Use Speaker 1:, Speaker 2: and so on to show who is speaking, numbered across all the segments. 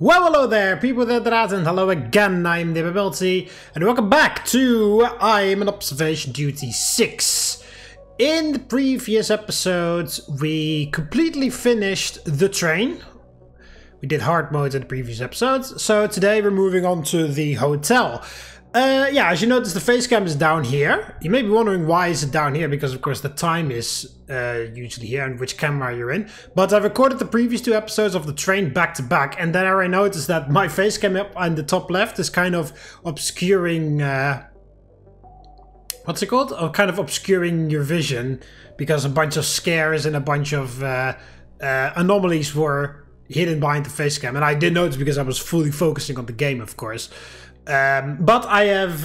Speaker 1: Well, hello there, people with internet, and hello again, I'm TheMBmulti, and welcome back to I'm on Observation Duty 6. In the previous episodes, we completely finished the train. We did hard mode in the previous episodes, so today we're moving on to the hotel. Yeah, as you notice, the face cam is down here. You may be wondering why is it down here, because of course the time is usually here and which camera you're in. But I recorded the previous two episodes of the train back to back, and then I noticed that my face cam up on the top left is kind of obscuring... what's it called? Oh, kind of obscuring your vision, because a bunch of scares and a bunch of anomalies were hidden behind the face cam. And I did notice because I was fully focusing on the game, of course. But I have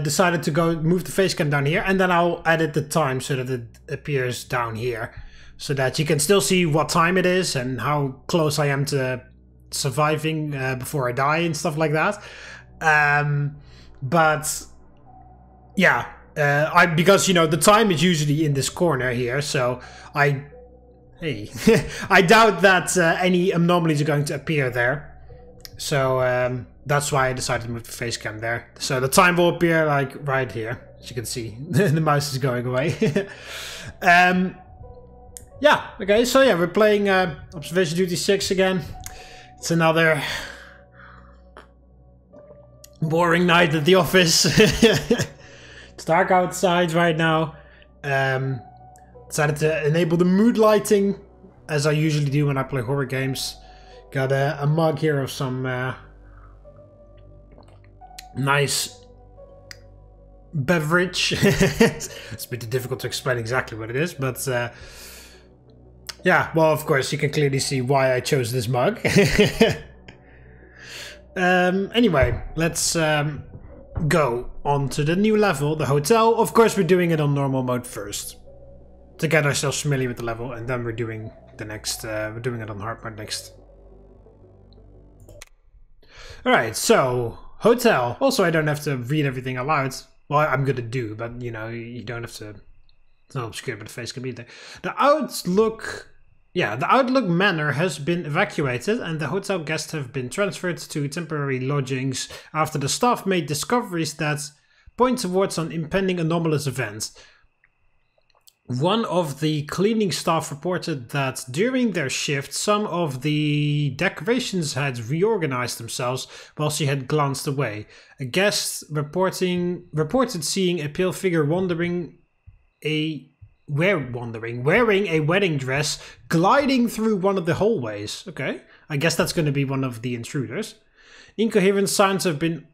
Speaker 1: decided to go move the face cam down here, and then I'll edit the time so that it appears down here, so that you can still see what time it is and how close I am to surviving before I die and stuff like that. But yeah, because you know the time is usually in this corner here, so I doubt that any anomalies are going to appear there. So that's why I decided to move the face cam there. So the time will appear like right here, as you can see. The mouse is going away. Yeah, okay, so yeah, we're playing Observation Duty 6 again. It's another boring night at the office. It's dark outside right now. Decided to enable the mood lighting, as I usually do when I play horror games. Got a mug here of some nice beverage. It's a bit difficult to explain exactly what it is, but yeah, well, of course, you can clearly see why I chose this mug. Anyway, let's go on to the new level, the hotel. Of course, we're doing it on normal mode first, to get ourselves familiar with the level, and then we're doing the next, we're doing it on hard mode next. Alright, so, hotel. Also, I don't have to read everything aloud. Well, I'm gonna do, but, you know, you don't have to... It's not obscure, but the face can be there. The Outlook... Yeah, the Outlook Manor has been evacuated, and the hotel guests have been transferred to temporary lodgings after the staff made discoveries that point towards an impending anomalous event. One of the cleaning staff reported that during their shift, some of the decorations had reorganized themselves while she had glanced away. A guest reported seeing a pale figure wearing a wedding dress gliding through one of the hallways. Okay, I guess that's going to be one of the intruders. Incoherent sounds have been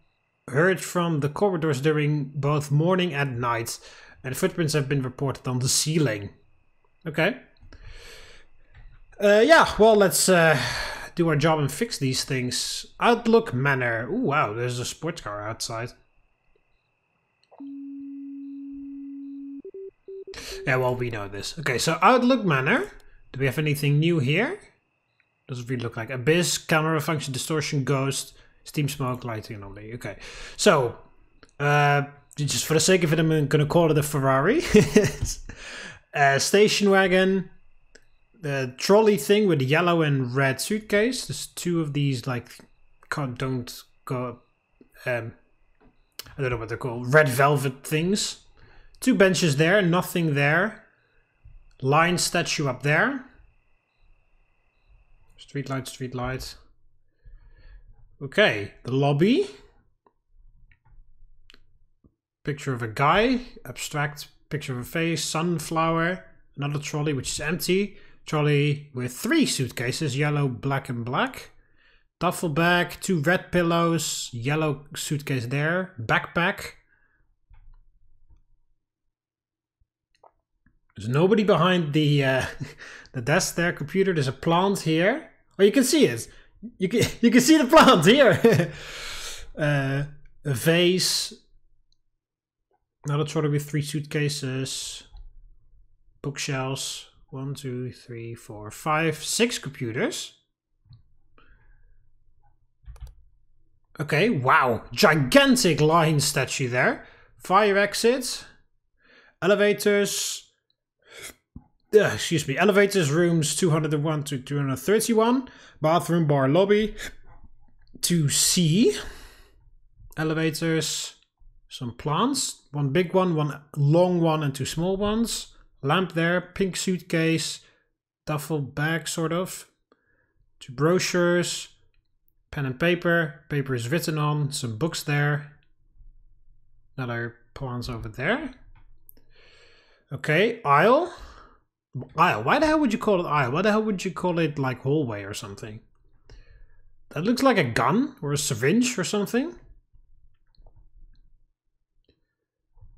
Speaker 1: heard from the corridors during both morning and night. And footprints have been reported on the ceiling. Okay. Yeah, well, let's do our job and fix these things. Outlook Manor. Ooh, wow, there's a sports car outside. Yeah, well, we know this. Okay, so Outlook Manor. Do we have anything new here? Does it really look like Abyss, camera function, distortion, ghost, steam smoke, lighting, anomaly. Okay, so... just for the sake of it, I'm going to call it a Ferrari. Station wagon. The trolley thing with the yellow and red suitcase. There's two of these, like, don't go... I don't know what they're called. Red velvet things. Two benches there, nothing there. Lion statue up there. Street light, street light. Okay, the lobby. Picture of a guy, abstract picture of a face, sunflower, another trolley which is empty, trolley with 3 suitcases, yellow, black and black, duffel bag, 2 red pillows, yellow suitcase there, backpack. There's nobody behind the the desk there, computer. There's a plant here. Oh, you can see it. You can see the plant here. A vase. Another trolley with 3 suitcases, bookshelves, 1, 2, 3, 4, 5, 6 computers. Okay, wow, gigantic lion statue there. Fire exit, elevators, excuse me, elevators, rooms 201 to 231, bathroom, bar, lobby, 2C, elevators, some plants, one big one long one, and 2 small ones, lamp there, pink suitcase, duffel bag sort of, 2 brochures, pen and paper is written on, some books there, another plants over there. Okay, aisle. Why the hell would you call it aisle? Why the hell would you call it like hallway or something? That looks like a gun or a syringe or something.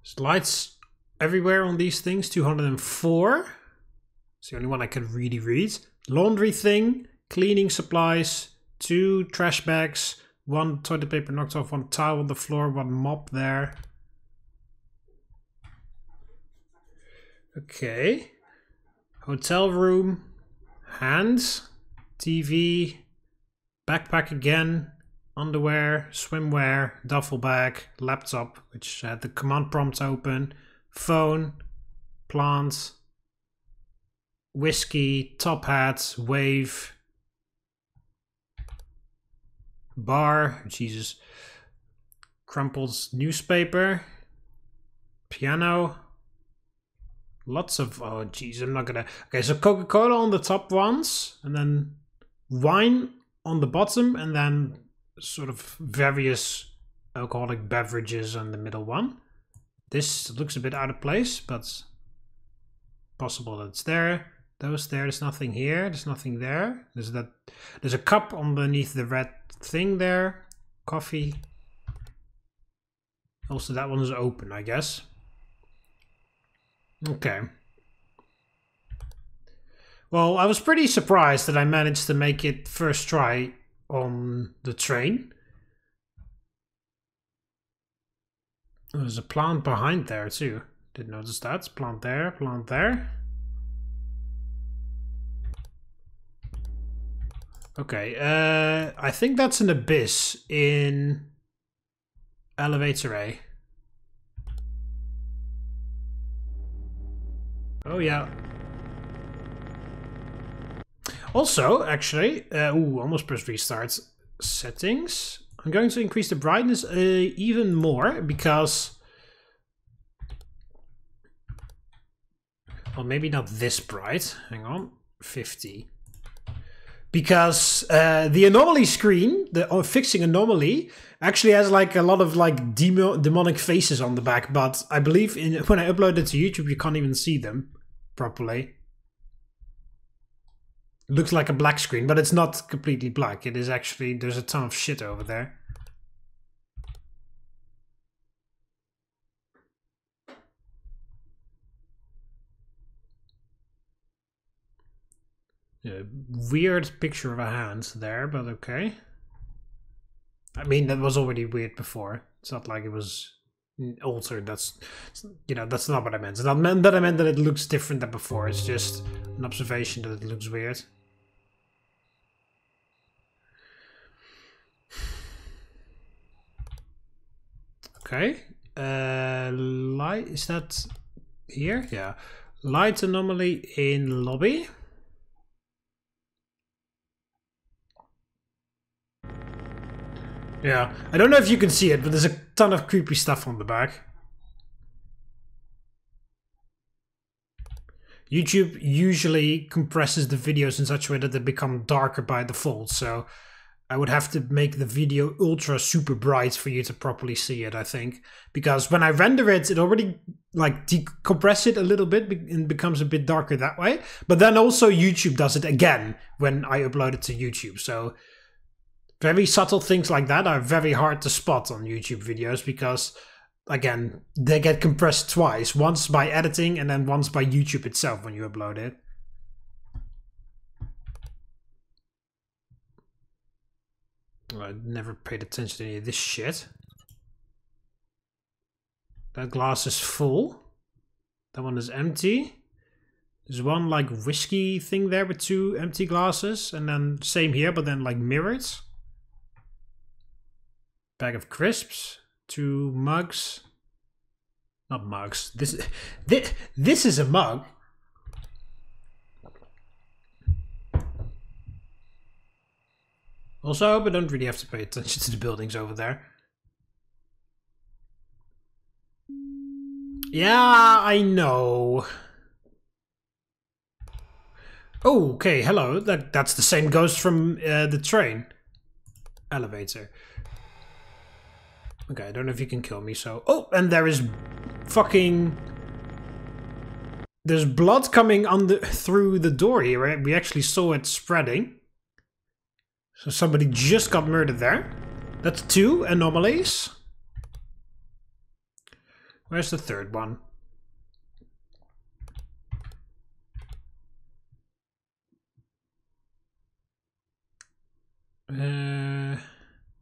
Speaker 1: There's lights everywhere on these things. 204. It's the only one I can really read. Laundry thing, cleaning supplies, 2 trash bags, 1 toilet paper knocked off, 1 towel on the floor, 1 mop there. Okay. Hotel room, hands, TV, backpack again, underwear, swimwear, duffel bag, laptop, which had the command prompt open, phone, plants, whiskey, top hat, wave, bar, Jesus, crumpled newspaper, piano. Lots of, oh geez, I'm not gonna, okay, so Coca-Cola on the top ones, and then wine on the bottom, and then sort of various alcoholic beverages on the middle one. This looks a bit out of place, but possible that it's there. Those there, there's nothing here, there's nothing there. There's a cup underneath the red thing there. Coffee. Also that one is open, I guess. Okay. Well, I was pretty surprised that I managed to make it first try on the train. There's a plant behind there too. Didn't notice that. Plant there, plant there. Okay, I think that's an abyss in elevator A. Oh yeah. Also, actually, almost pressed restart. Settings. I'm going to increase the brightness even more because, well, maybe not this bright. Hang on, 50. Because the anomaly screen, the fixing anomaly, actually has like a lot of like demonic faces on the back, but I believe when I upload it to YouTube, you can't even see them properly. It looks like a black screen, but it's not completely black. It is actually, there's a ton of shit over there. Yeah, weird picture of a hand there, but okay. I mean, that was already weird before. It's not like it was altered. That's, you know, that's not what I meant. It's not meant that I meant that it looks different than before. It's just an observation that it looks weird. Okay. Light, is that here? Yeah. Light anomaly in lobby. Yeah, I don't know if you can see it, but there's a ton of creepy stuff on the back. YouTube usually compresses the videos in such a way that they become darker by default, so I would have to make the video ultra super bright for you to properly see it, I think. Because when I render it, it already like decompress it a little bit and becomes a bit darker that way. But then also YouTube does it again when I upload it to YouTube, so very subtle things like that are very hard to spot on YouTube videos because, again, they get compressed twice. Once by editing and then once by YouTube itself when you upload it. I never paid attention to any of this shit. That glass is full. That one is empty. There's one like whiskey thing there with 2 empty glasses. And then same here, but then like mirrored. Bag of crisps, 2 mugs. Not mugs. This is a mug. Also, I hope I don't really have to pay attention to the buildings over there. Yeah, I know. Oh, okay, hello. That's the same ghost from the train. Elevator. Okay, I don't know if you can kill me, so... Oh, and there is fucking... There's blood coming on through the door here, right? We actually saw it spreading. So somebody just got murdered there. That's 2 anomalies. Where's the third one?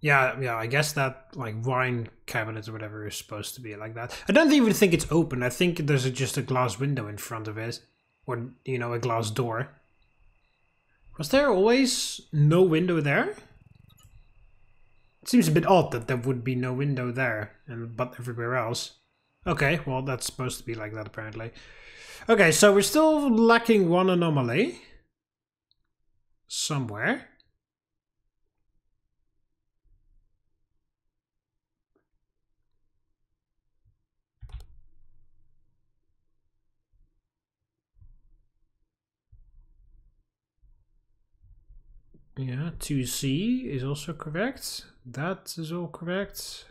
Speaker 1: Yeah, I guess that like wine cabinet or whatever is supposed to be like that. I don't even think it's open. I think there's just a glass window in front of it. Or, you know, a glass door. Was there always no window there? It seems a bit odd that there would be no window there, but everywhere else. Okay, well that's supposed to be like that apparently. Okay, so we're still lacking 1 anomaly. Somewhere. Yeah, 2C is also correct. That is all correct.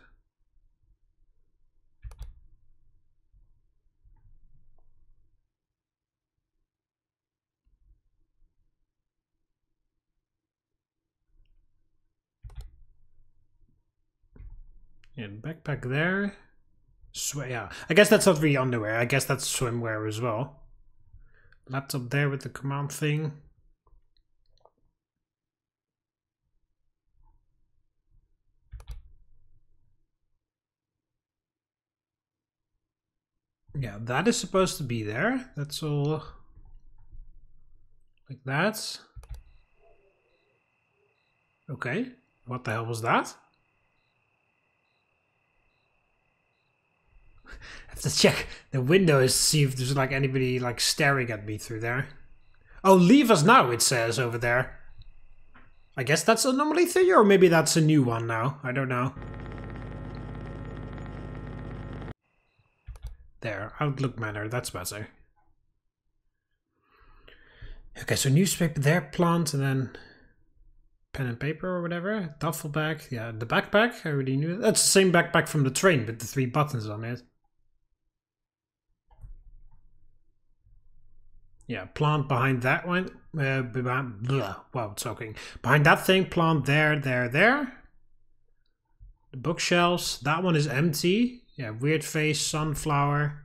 Speaker 1: Yeah, backpack there. Yeah, I guess that's not really underwear. I guess that's swimwear as well. Laptop there with the command thing. Yeah, that is supposed to be there. That's all like that. Okay, what the hell was that? I have to check the windows to see if there's like anybody like staring at me through there. Oh, leave us now, it says over there. I guess that's anomaly 3, or maybe that's a new one now. I don't know. There, Outlook manner, that's better. Okay, so newspaper there, plant, and then pen and paper or whatever. Duffel bag, yeah, the backpack, I already knew. That's the same backpack from the train with the 3 buttons on it. Yeah, plant behind that one. Wow, talking. Behind that thing, plant there. The bookshelves, that one is empty. Yeah, weird face, sunflower.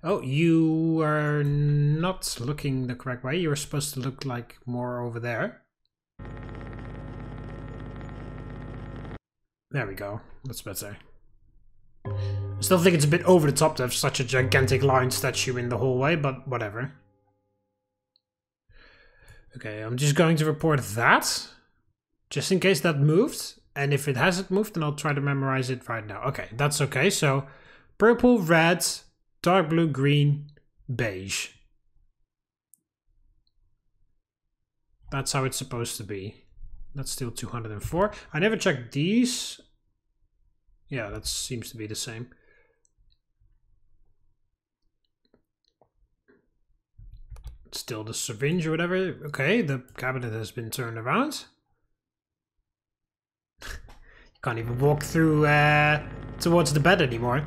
Speaker 1: Oh, you are not looking the correct way. You're supposed to look like more over there. There we go. That's better. I still think it's a bit over the top to have such a gigantic lion statue in the hallway, but whatever. Okay, I'm just going to report that, just in case that moved. And if it hasn't moved, then I'll try to memorize it right now. Okay, that's okay. So, purple, red, dark blue, green, beige. That's how it's supposed to be. That's still 204. I never checked these. Yeah, that seems to be the same. Still the syringe or whatever. Okay, the cabinet has been turned around. You can't even walk through towards the bed anymore.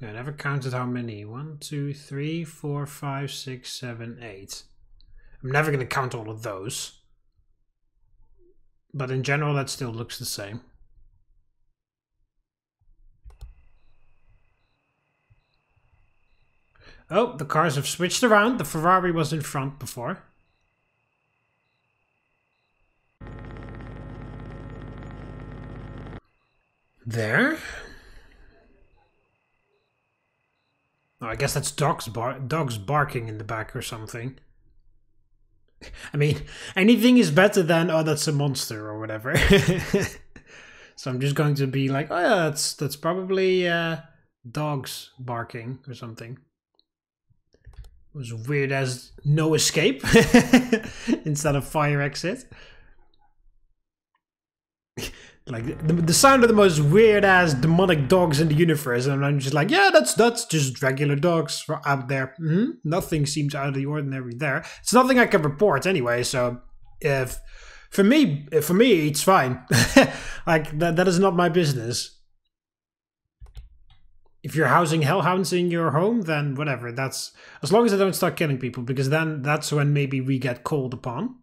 Speaker 1: I never counted how many. 1, 2, 3, 4, 5, 6, 7, 8. I'm never going to count all of those. But in general, that still looks the same. Oh, the cars have switched around. The Ferrari was in front before. There. I guess that's dogs barking in the back or something. I mean, anything is better than, oh, that's a monster or whatever. So I'm just going to be like, oh yeah, that's probably dogs barking or something. It was weird as no escape instead of fire exit. Like the sound of the most weird ass demonic dogs in the universe, and I'm just like, yeah, that's just regular dogs out there. Nothing seems out of the ordinary there. It's nothing I can report anyway. So if for me it's fine. Like that is not my business. If you're housing hellhounds in your home, then whatever. That's as long as they don't start killing people, because then that's when maybe we get called upon.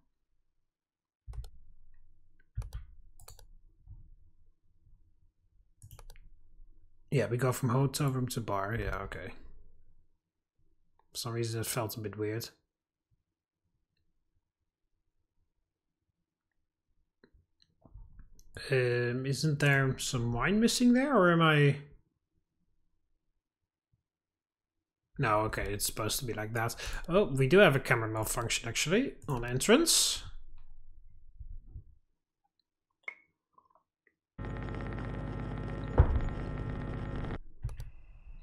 Speaker 1: Yeah, we go from hotel room to bar. Yeah, okay. For some reason it felt a bit weird. Isn't there some wine missing there, or am I... No, okay, it's supposed to be like that. Oh, we do have a camera malfunction actually on entrance.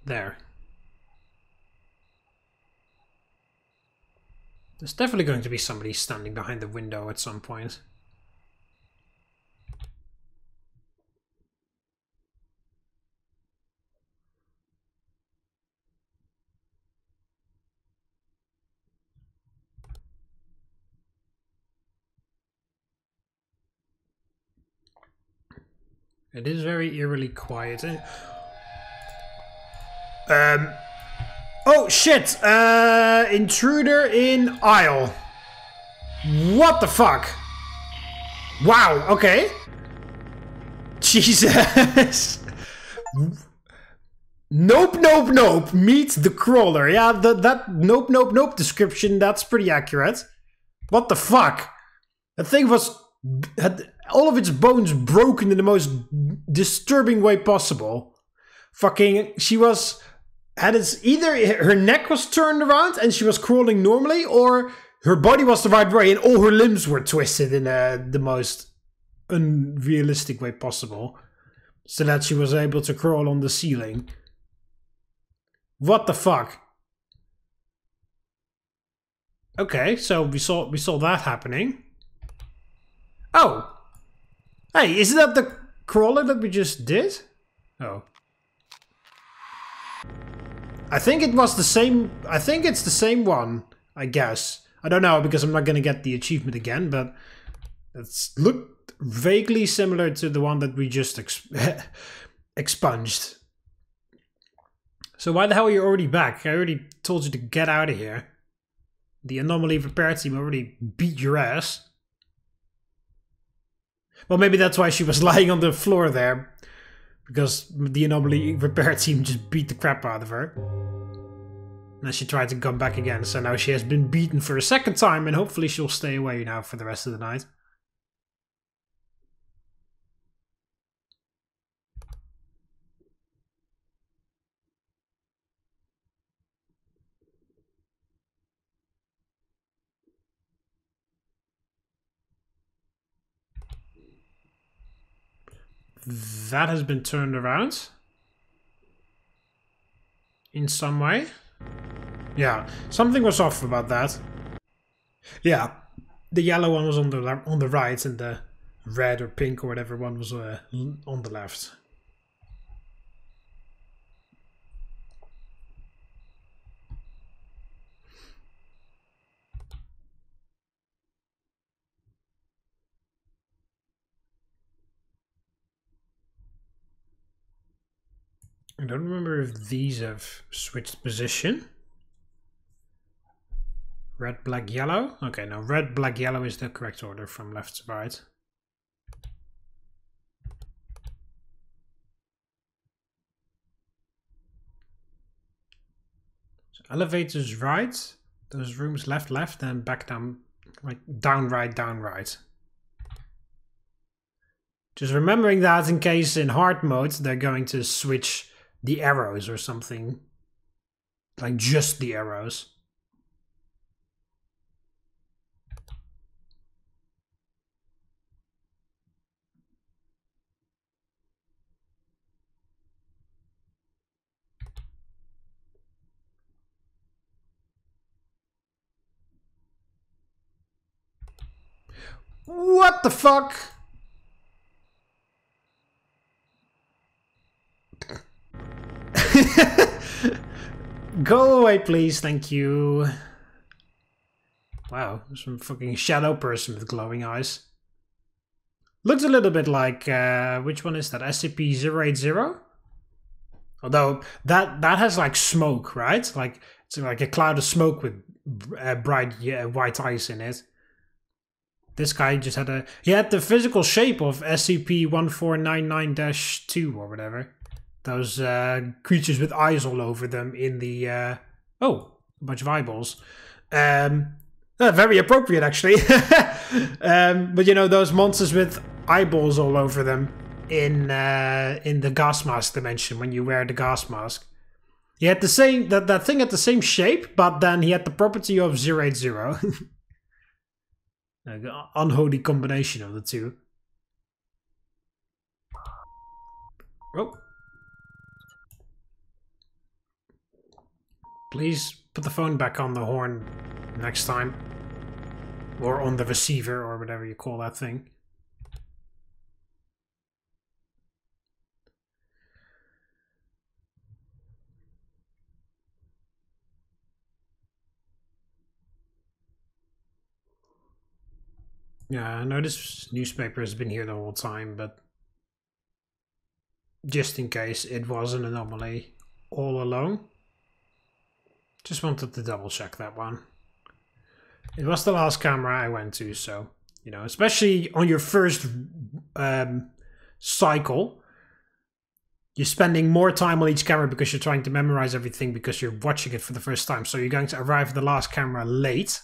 Speaker 1: There. There's definitely going to be somebody standing behind the window at some point. It is very eerily quiet. Oh shit! Intruder in aisle. What the fuck? Wow, okay. Jesus. Nope, nope, nope. Meet the crawler. Yeah, that nope, nope, nope description, that's pretty accurate. What the fuck? That thing had all of its bones broken in the most disturbing way possible. Fucking, had its, either her neck was turned around and she was crawling normally, or her body was the right way and all her limbs were twisted in the most unrealistic way possible, so that she was able to crawl on the ceiling. What the fuck? Okay, so we saw that happening. Oh, hey, isn't that the crawler that we just did? Oh, I think it was the same. I think it's the same one, I guess. I don't know, because I'm not gonna get the achievement again, but it's looked vaguely similar to the one that we just expunged. So why the hell are you already back? I already told you to get out of here. The anomaly repair team already beat your ass. Well, maybe that's why she was lying on the floor there. Because the anomaly repair team just beat the crap out of her. And she tried to come back again, so now she has been beaten for a second time, and hopefully she'll stay away now for the rest of the night. That has been turned around. In some way. Yeah, something was off about that. Yeah, the yellow one was on the right, and the red or pink or whatever one was on the left. I don't remember if these have switched position. Red, black, yellow. Okay, no, red, black, yellow is the correct order from left to right. So elevators right, those rooms left, left, and back down, like down, right, down, right. Just remembering that in case in hard mode they're going to switch the arrows or something Like just the arrows. What the fuck? Go away, please. Thank you. Wow, some fucking shadow person with glowing eyes. Looks a little bit like, which one is that? SCP-080? Although, that has like smoke, right? Like, it's like a cloud of smoke with bright white eyes in it. This guy just had he had the physical shape of SCP-1499-2 or whatever. Those creatures with eyes all over them in the, oh, a bunch of eyeballs. Very appropriate, actually. But you know, those monsters with eyeballs all over them in the gas mask dimension when you wear the gas mask. He had the same, that thing had the same shape, but then he had the property of 080. Like, unholy combination of the two. Oh. Please put the phone back on the horn next time. Or on the receiver, or whatever you call that thing. Yeah, I know this newspaper has been here the whole time, but just in case it was an anomaly all along. Just wanted to double check that one. It was the last camera I went to, so, you know, especially on your first cycle, you're spending more time on each camera because you're trying to memorize everything because you're watching it for the first time. So you're going to arrive at the last camera late.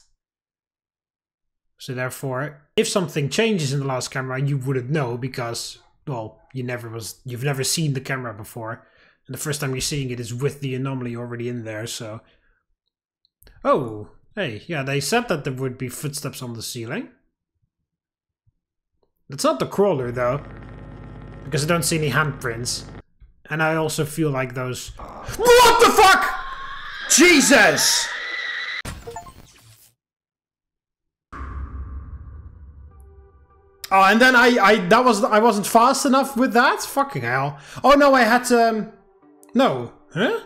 Speaker 1: So therefore, if something changes in the last camera, you wouldn't know because, well, you've never seen the camera before. And the first time you're seeing it is with the anomaly already in there, so. Oh, hey, yeah, they said that there would be footsteps on the ceiling. It's not the crawler, though, because I don't see any handprints. And I also feel like those... What the fuck?! Jesus! Oh, and then I wasn't fast enough with that? Fucking hell. Oh no, I had to... No. Huh?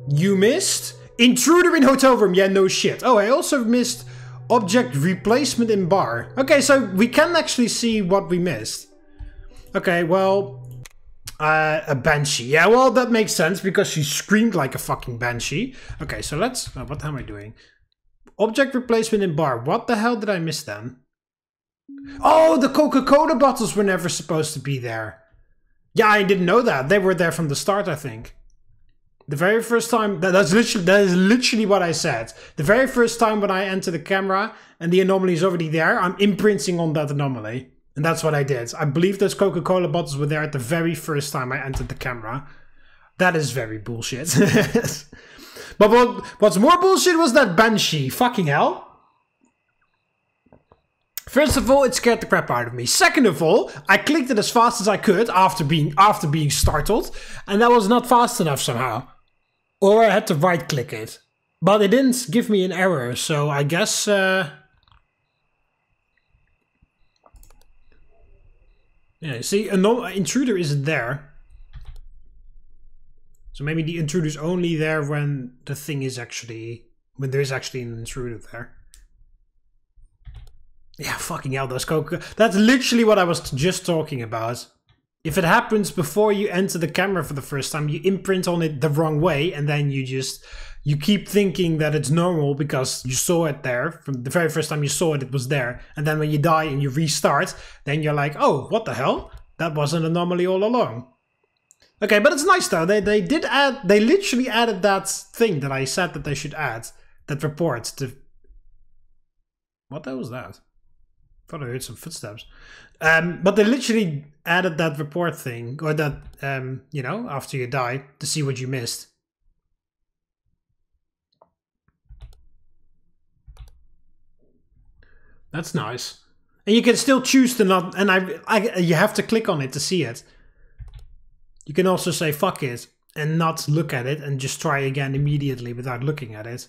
Speaker 1: You missed? Intruder in hotel room. Yeah, no shit. Oh, I also missed object replacement in bar. Okay, so we can actually see what we missed. Okay, well... a banshee. Yeah, well, that makes sense because she screamed like a fucking banshee. Okay, so let's... what am I doing? Object replacement in bar. What the hell did I miss then? Oh, the Coca-Cola bottles were never supposed to be there. Yeah, I didn't know that. They were there from the start, I think. The very first time... That is literally what I said. The very first time when I enter the camera and the anomaly is already there, I'm imprinting on that anomaly. And that's what I did. I believe those Coca-Cola bottles were there at the very first time I entered the camera. That is very bullshit. But what's more bullshit was that banshee. Fucking hell. First of all, it scared the crap out of me. Second of all, I clicked it as fast as I could after being startled, and that was not fast enough somehow. Or I had to right click it. But it didn't give me an error, so I guess yeah, see, intruder isn't there. So maybe the intruder's only there when the thing is actually... when there's actually an intruder there. Yeah, fucking hell, those Coca... That's literally what I was just talking about. If it happens before you enter the camera for the first time, you imprint on it the wrong way, and then you keep thinking that it's normal because you saw it there. From the very first time you saw it, it was there. And then when you die and you restart, then you're like, oh, what the hell? That was an anomaly all along. Okay, but it's nice though. They literally added that thing that I said that they should add. That report to... What the hell was that? Thought I heard some footsteps. But they literally added that report thing, or that, you know, after you die, to see what you missed. That's nice. And you can still choose to not, and you have to click on it to see it. You can also say fuck it and not look at it and just try again immediately without looking at it.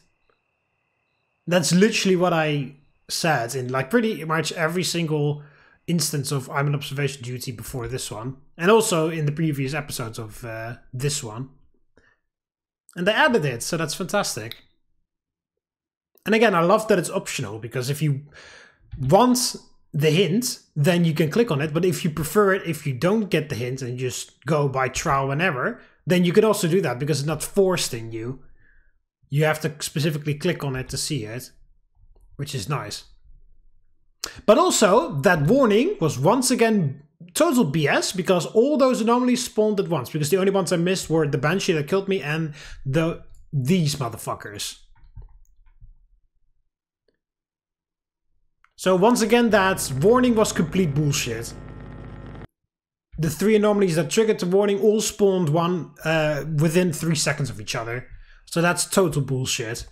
Speaker 1: That's literally what I said in like pretty much every single instance of I'm an observation duty before this one. And also in the previous episodes of this one. And they added it, so that's fantastic. And again, I love that it's optional, because if you want the hint, then you can click on it. But if you prefer it, if you don't get the hint and just go by trial whenever, then you can also do that, because it's not forced in you. You have to specifically click on it to see it, which is nice. But also, that warning was once again total BS, because all those anomalies spawned at once, because the only ones I missed were the Banshee that killed me and these motherfuckers. So once again, that warning was complete bullshit. The 3 anomalies that triggered the warning all spawned within 3 seconds of each other. So that's total bullshit.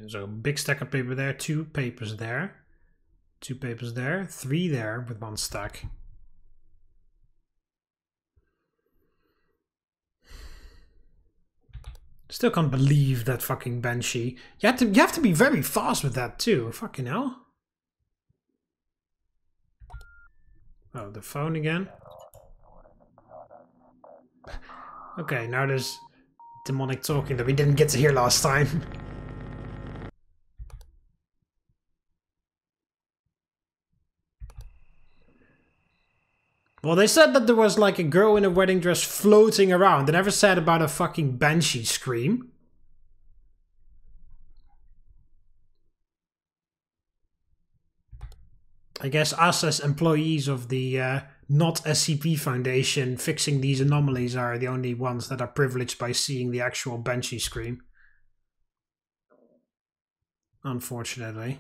Speaker 1: So big stack of paper there, 2 papers there, 2 papers there, 3 there with 1 stack. Still can't believe that fucking Banshee. You have to be very fast with that too. Fucking hell. Oh, the phone again. Okay, now there's demonic talking that we didn't get to hear last time. Well, they said that there was like a girl in a wedding dress floating around. They never said about a fucking Banshee scream. I guess us as employees of the not SCP Foundation fixing these anomalies are the only ones that are privileged by seeing the actual Banshee scream. Unfortunately.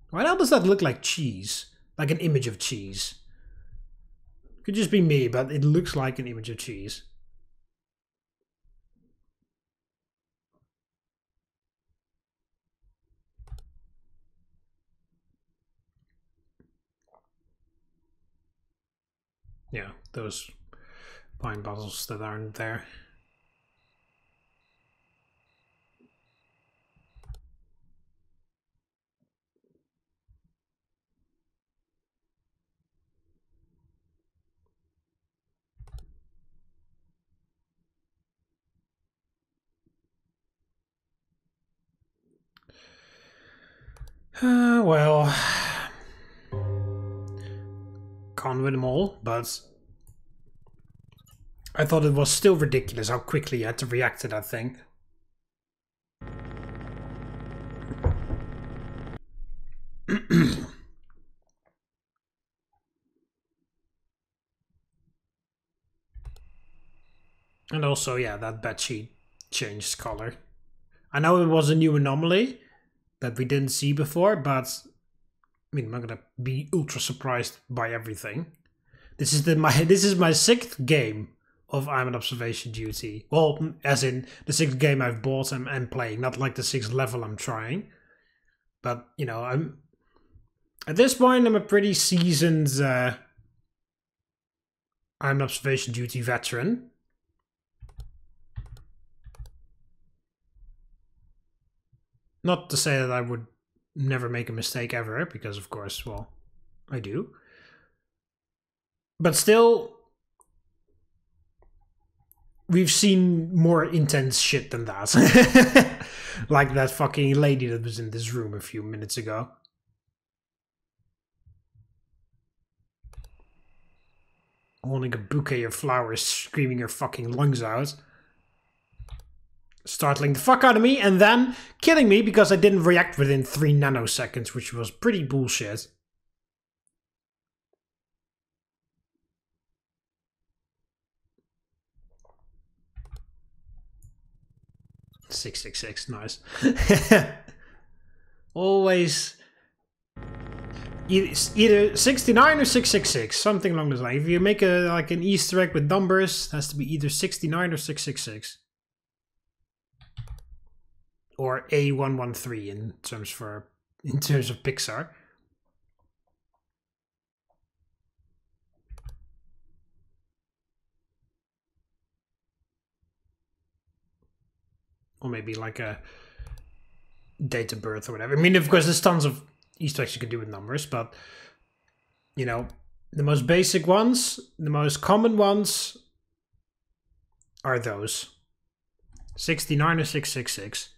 Speaker 1: Why the hell does that look like cheese? Like an image of cheese. Could just be me, but it looks like an image of cheese. Yeah, those wine bottles that aren't there. Well, can't win them all, but I thought it was still ridiculous how quickly you had to react to that thing. And also, yeah, that bedsheet changed color. I know it was a new anomaly that we didn't see before, but I mean, I'm not gonna be ultra surprised by everything. This is my 6th game of I'm an observation duty. Well, as in the 6th game I've bought and playing, not like the 6th level I'm trying. But you know, at this point I'm a pretty seasoned I'm an observation duty veteran. Not to say that I would never make a mistake ever, because of course, well, I do. But still, we've seen more intense shit than that. Like that fucking lady that was in this room a few minutes ago. Holding a bouquet of flowers, screaming her fucking lungs out. Startling the fuck out of me, and then killing me because I didn't react within 3 nanoseconds, which was pretty bullshit. 666, nice. Always either 69 or 666, something along those lines. If you make a like an Easter egg with numbers, it has to be either 69 or 666. Or A113 in terms of Pixar. Or maybe like a date of birth or whatever. I mean, of course, there's tons of Easter eggs you can do with numbers, but, you know, the most basic ones, the most common ones are those. 69 or 666.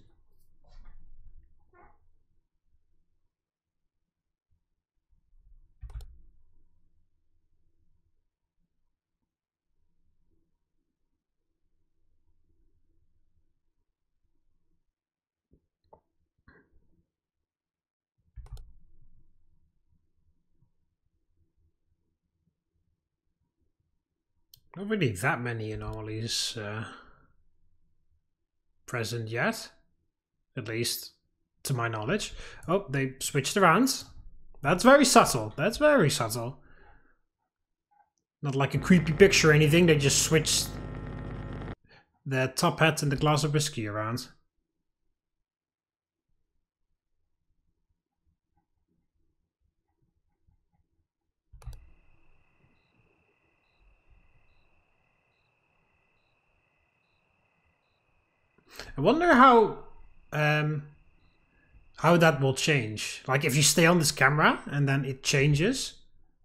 Speaker 1: Not really that many anomalies present yet, at least to my knowledge. Oh, they switched around. That's very subtle. That's very subtle. Not like a creepy picture or anything. They just switched the top hat and the glass of whiskey around. I wonder how that will change. Like if you stay on this camera and then it changes,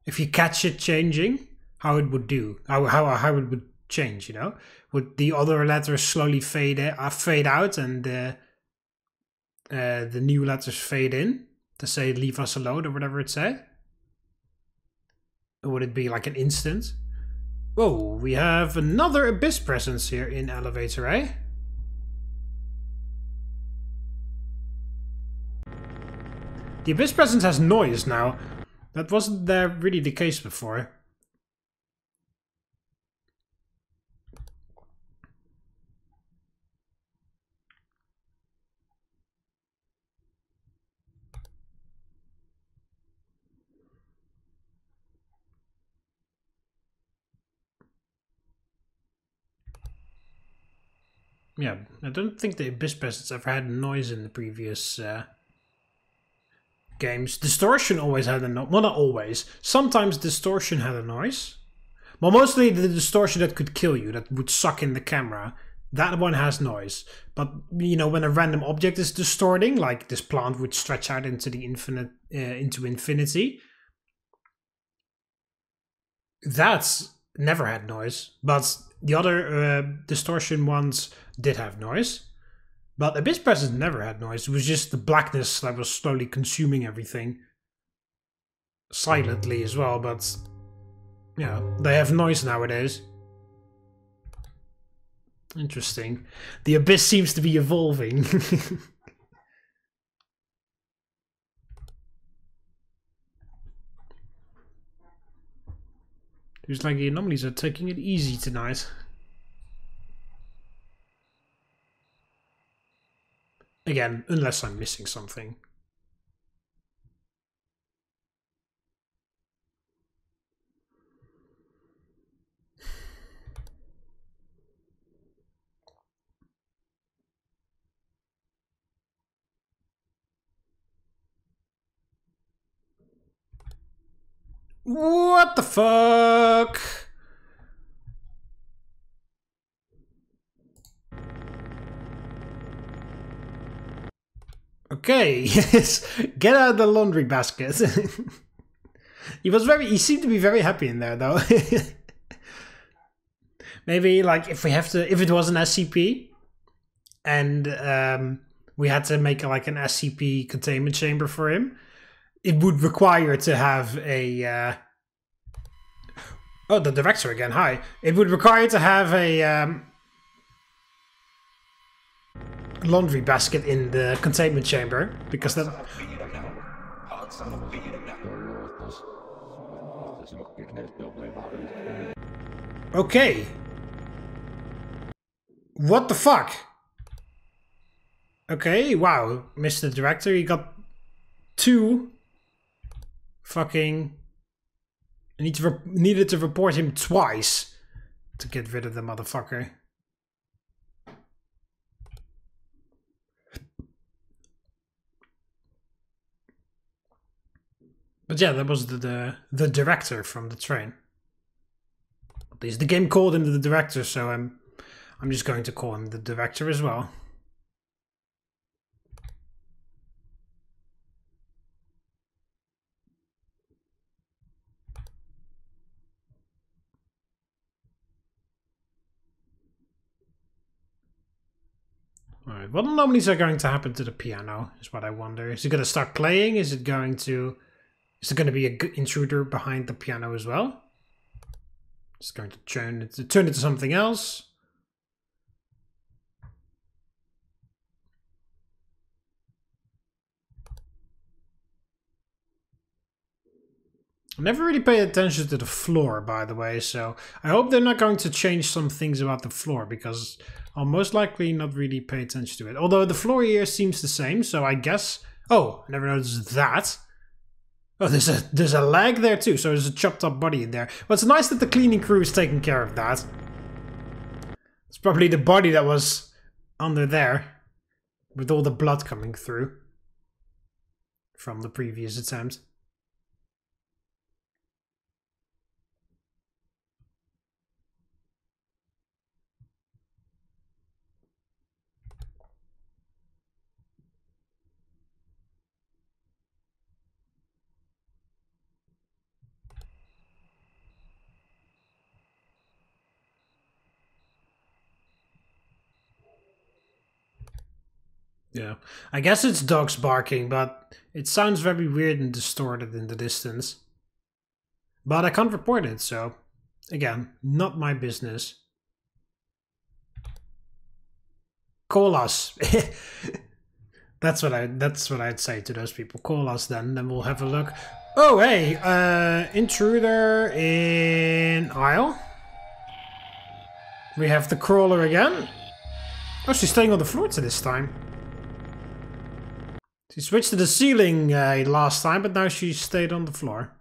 Speaker 1: if you catch it changing, how it would do, how it would change, you know? Would the other letters slowly fade out and the new letters fade in to say leave us alone or whatever it said? Or would it be like an instant? Whoa, we have another Abyss presence here in Elevator, eh? The Abyss presence has noise now. That wasn't there really the case before. Yeah, I don't think the Abyss presence ever had noise in the previous games. Distortion always had a noise. Well, not always. Sometimes distortion had a noise. Well, mostly the distortion that could kill you, that would suck in the camera. That one has noise. But, you know, when a random object is distorting, like this plant would stretch out into the into infinity, that's never had noise. But the other distortion ones did have noise. But Abyss Presence never had noise. It was just the blackness that was slowly consuming everything. Silently as well, but... yeah, they have noise nowadays. Interesting. The Abyss seems to be evolving. It's like the anomalies are taking it easy tonight. Again, unless I'm missing something. What the fuck? Okay, yes. Get out the laundry basket. He seemed to be very happy in there though. Maybe like if it was an SCP and we had to make like an SCP containment chamber for him, it would require to have a oh, the director again, hi. It would require to have a laundry basket in the containment chamber, because that... Okay. What the fuck? Okay, wow, Mr. Director, you got 2 fucking... needed to report him twice to get rid of the motherfucker. But yeah, that was the director from the train. At least the game called him the director, so I'm just going to call him the director as well. Alright, what anomalies are going to happen to the piano is what I wonder. Is it going to start playing? Is it going to... Is there going to be an intruder behind the piano as well? It's going to turn into something else. I never really paid attention to the floor, by the way, so I hope they're not going to change some things about the floor, because I'll most likely not really pay attention to it. Although the floor here seems the same, so I guess... Oh, I never noticed that. Oh, there's a leg there too, so there's a chopped up body in there. Well, it's nice that the cleaning crew is taking care of that. It's probably the body that was under there, with all the blood coming through from the previous attempt. Yeah, I guess it's dogs barking, but it sounds very weird and distorted in the distance. But I can't report it, so again, not my business. Call us. That's what I'd say to those people. Call us then we'll have a look. Oh hey, intruder in aisle. We have the crawler again. Oh, she's staying on the floor to this time. She switched to the ceiling last time, but now she stayed on the floor.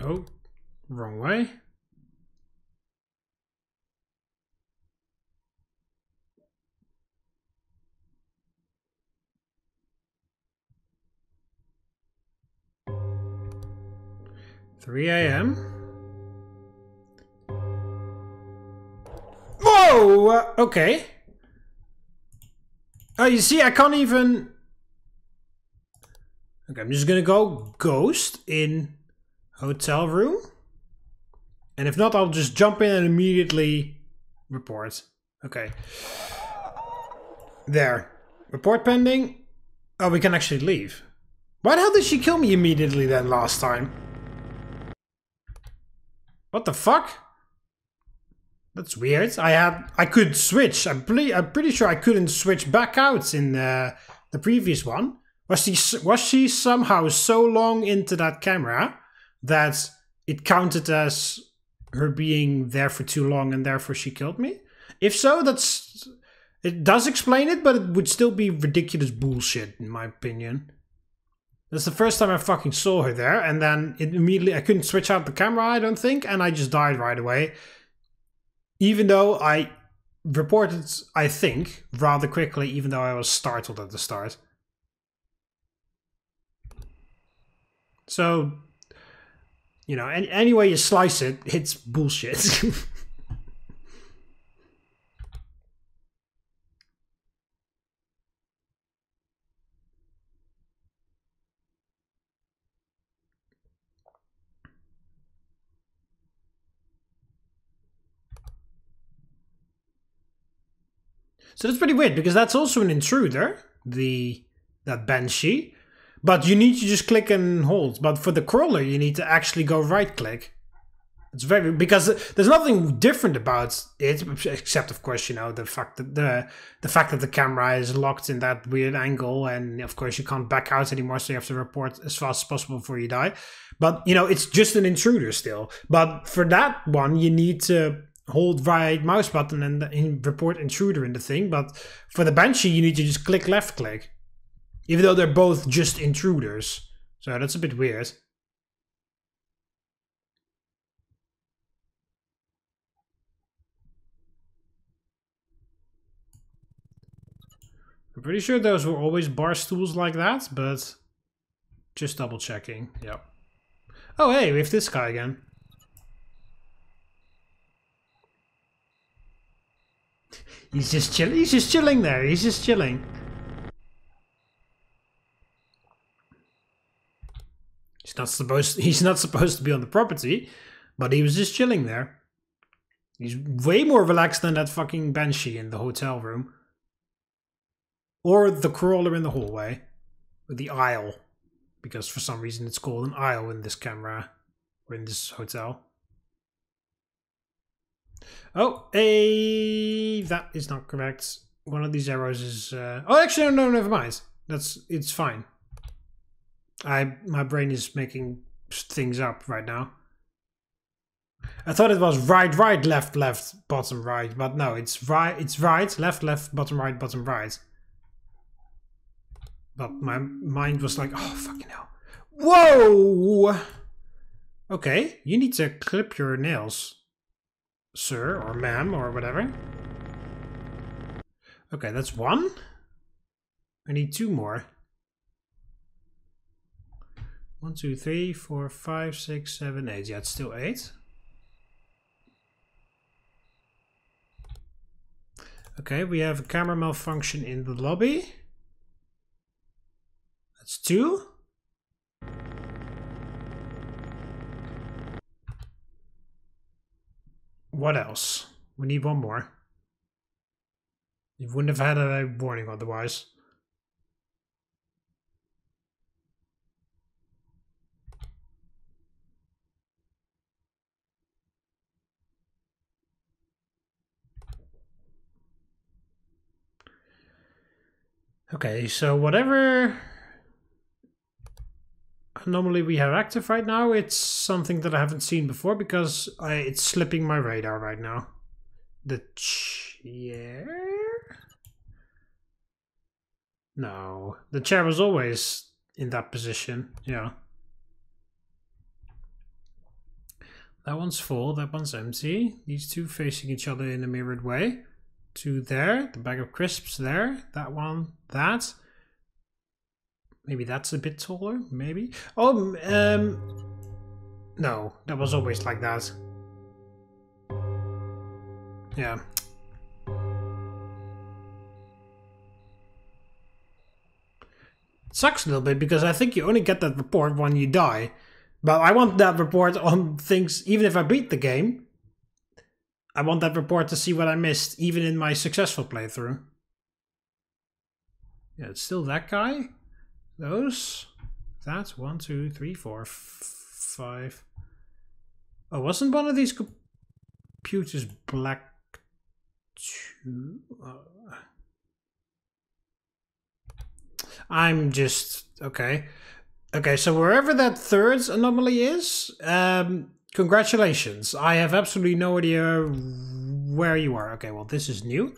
Speaker 1: Oh, wrong way. Three AM. Whoa! Okay. Oh, you see, I can't even... Okay, I'm just gonna go ghost in hotel room. And if not, I'll just jump in and immediately report. Okay. There. Report pending. Oh, we can actually leave. Why the hell did she kill me immediately then last time? What the fuck? That's weird. I could switch. I'm pretty sure I couldn't switch back out in the previous one. Was she somehow so long into that camera that it counted as her being there for too long and therefore she killed me? If so, it does explain it, but it would still be ridiculous bullshit in my opinion. That's the first time I fucking saw her there, and then I couldn't switch out the camera, I don't think, and I just died right away. Even though I reported, I think, rather quickly, even though I was startled at the start. So, you know, any way you slice it, it's bullshit. So that's pretty weird, because that's also an intruder, that banshee. But you need to just click and hold. But for the crawler, you need to actually go right click. It's very, because there's nothing different about it, except of course, you know, the fact that the camera is locked in that weird angle, and of course you can't back out anymore, so you have to report as fast as possible before you die. But you know, it's just an intruder still. But for that one, you need to hold right mouse button and report intruder in the thing. But for the banshee, you need to just click left click, even though they're both just intruders. So that's a bit weird. I'm pretty sure those were always bar stools like that, but just double checking. Yep. Oh, hey, we have this guy again. He's just chilling. He's just chilling there. He's just chilling. He's not supposed to be on the property, but he was just chilling there. He's way more relaxed than that fucking banshee in the hotel room. Or the crawler in the hallway. Or the aisle. Because for some reason it's called an aisle in this camera. Or in this hotel. Oh, that is not correct. One of these arrows is... Oh, actually, no, never mind. It's fine. My brain is making things up right now. I thought it was right, left, bottom, right. But no, it's right, left, bottom, right. But my mind was like, oh, fucking hell. Whoa! Okay, you need to clip your nails, sir, or ma'am, or whatever. Okay, that's one. I need two more. 1, 2, 3, 4, 5, 6, 7, 8. Yeah, it's still 8. Okay, we have a camera malfunction in the lobby. That's 2. What else? We need one more. You wouldn't have had a warning otherwise. Okay, so whatever anomaly we have active right now, it's something that I haven't seen before, because it's slipping my radar right now. The chair? No, the chair was always in that position. Yeah. That one's full, that one's empty. These two facing each other in a mirrored way. 2 there, the bag of crisps there, that one, that. Maybe that's a bit taller, maybe. Oh, no, that was always like that. Yeah. It sucks a little bit, because I think you only get that report when you die. But I want that report on things, even if I beat the game. I want that report to see what I missed, even in my successful playthrough. Yeah, it's still that guy. Those. That's 1, 2, 3, 4, 5. Oh, wasn't one of these computers black too? I'm just... Okay. Okay, so wherever that third anomaly is, congratulations. I have absolutely no idea where you are. Okay, well, this is new.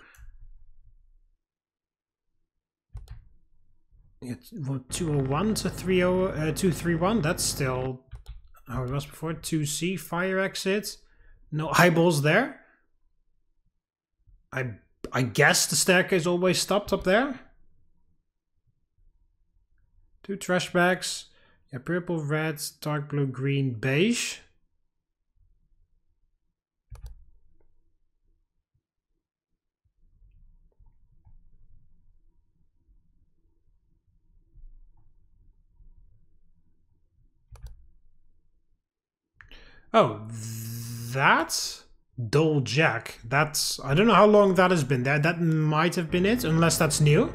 Speaker 1: It's 201 to 231. That's still how it was before. 2C, fire exit. No eyeballs there. I guess the staircase always stopped up there. 2 trash bags. Yeah, purple, red, dark blue, green, beige. Oh, that? Dull jack. That's... I don't know how long that has been there. That might have been it, unless that's new.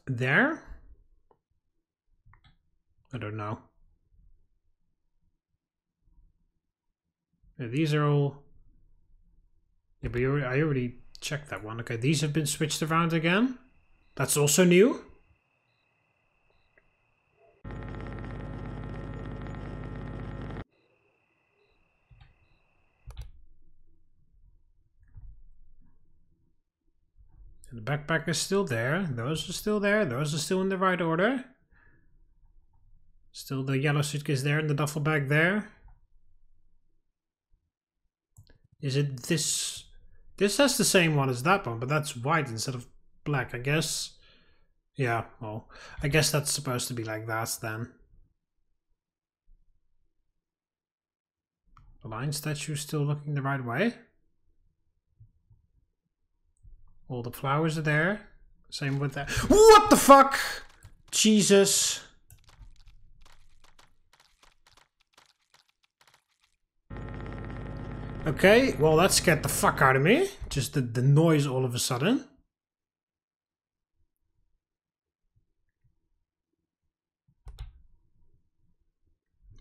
Speaker 1: There? I don't know. Yeah, these are all... Yeah, but I already checked that one. Okay, these have been switched around again. That's also new. And the backpack is still there. Those are still there. Those are still in the right order. Still the yellow suitcase there and the duffel bag there. Is it this? This has the same one as that one, but that's white instead of black, I guess. Yeah, well, I guess that's supposed to be like that then. The lion statue still looking the right way. All the flowers are there. Same with that. What the fuck? Jesus. Okay, well that scared the fuck out of me. Just the noise all of a sudden.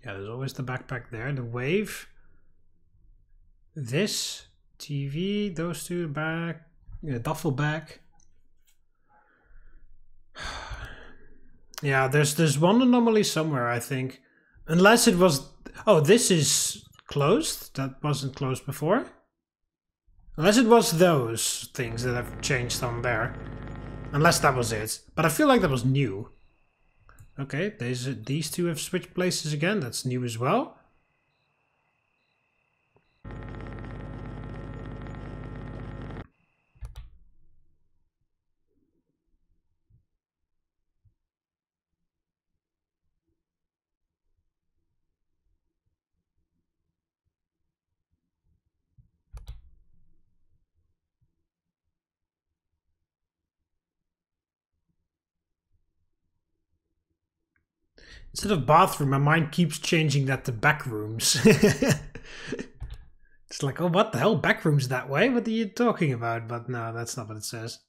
Speaker 1: Yeah, there's always the backpack there. The wave. This. TV. Those two back. Yeah, duffel bag. Yeah, there's one anomaly somewhere, I think. Unless it was... Oh, this is closed. That wasn't closed before. Unless it was those things that have changed on there. Unless that was it. But I feel like that was new. Okay, these two have switched places again. That's new as well. Instead of bathroom, my mind keeps changing that to back rooms. It's like, oh, what the hell? Back rooms that way? What are you talking about? But no, that's not what it says.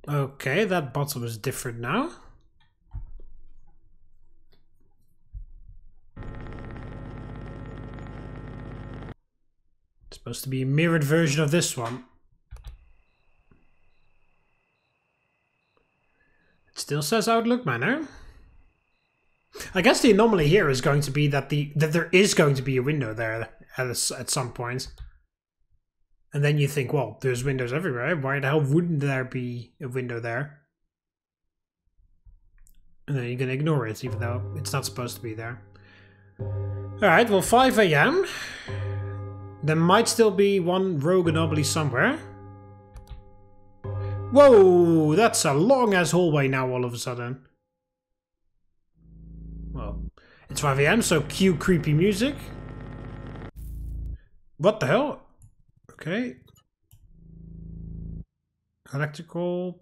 Speaker 1: Okay, that bottle is different now. It's supposed to be a mirrored version of this one. It still says Outlook Manor. I guess the anomaly here is going to be that there is going to be a window there at some point. And then you think, well, there's windows everywhere. Why the hell wouldn't there be a window there? And then you're going to ignore it, even though it's not supposed to be there. Alright, well, 5 AM. There might still be one rogue anomaly somewhere. Whoa, that's a long-ass hallway now all of a sudden. Well, it's 5 AM, so cue creepy music. What the hell? Okay. Electrical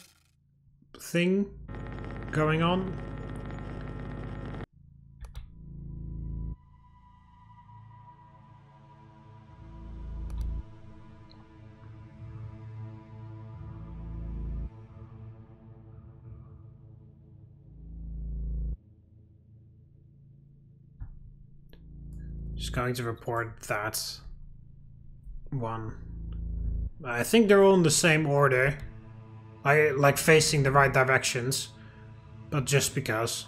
Speaker 1: thing going on. Just going to report that one. I think they're all in the same order. I like facing the right directions, but just because.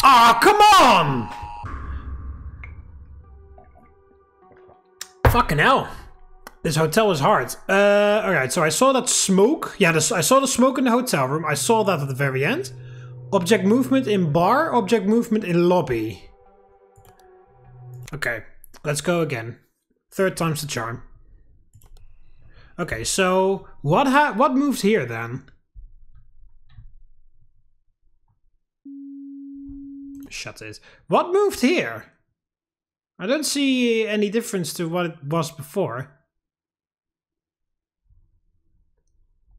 Speaker 1: Ah, come on! Fucking hell. This hotel is hard. Alright, so I saw that smoke. Yeah, I saw the smoke in the hotel room. I saw that at the very end. Object movement in bar, object movement in lobby. Okay, let's go again. Third time's the charm. Okay, so what moved here then? Shut it. What moved here? I don't see any difference to what it was before.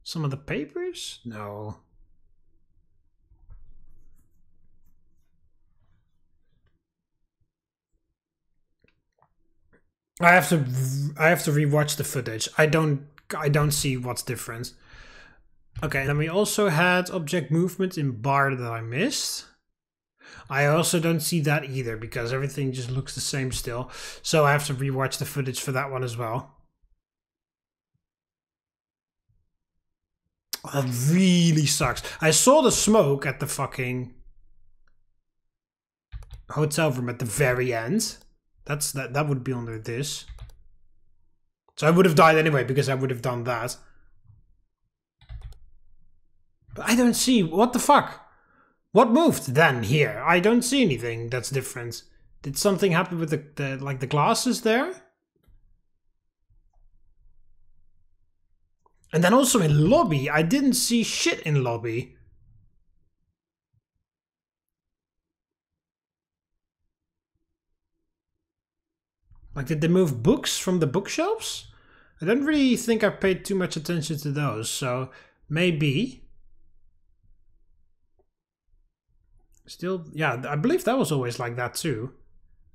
Speaker 1: Some of the papers? No. I have to rewatch the footage. I don't see what's different. Okay, then we also had object movement in bar that I missed. I also don't see that either because everything just looks the same still. So I have to rewatch the footage for that one as well. That really sucks. I saw the smoke at the fucking hotel room at the very end. That would be under this. So I would have died anyway because I would have done that. But I don't see. What the fuck? What moved then here? I don't see anything that's different. Did something happen with the glasses there? And then also in lobby, I didn't see shit in lobby. Like, did they move books from the bookshelves? I don't really think I paid too much attention to those, so maybe. Still, yeah, I believe that was always like that too.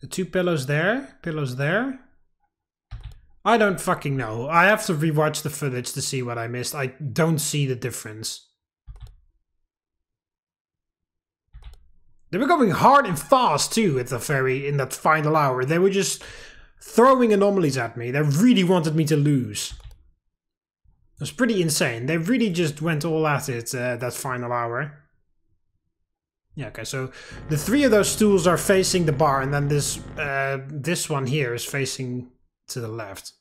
Speaker 1: The two pillows there, pillows there. I don't fucking know. I have to rewatch the footage to see what I missed. I don't see the difference. They were going hard and fast too at in that final hour. They were just throwing anomalies at me. They really wanted me to lose. It was pretty insane. They really just went all at it that final hour. Yeah, okay, so the three of those stools are facing the bar, and then this one here is facing to the left.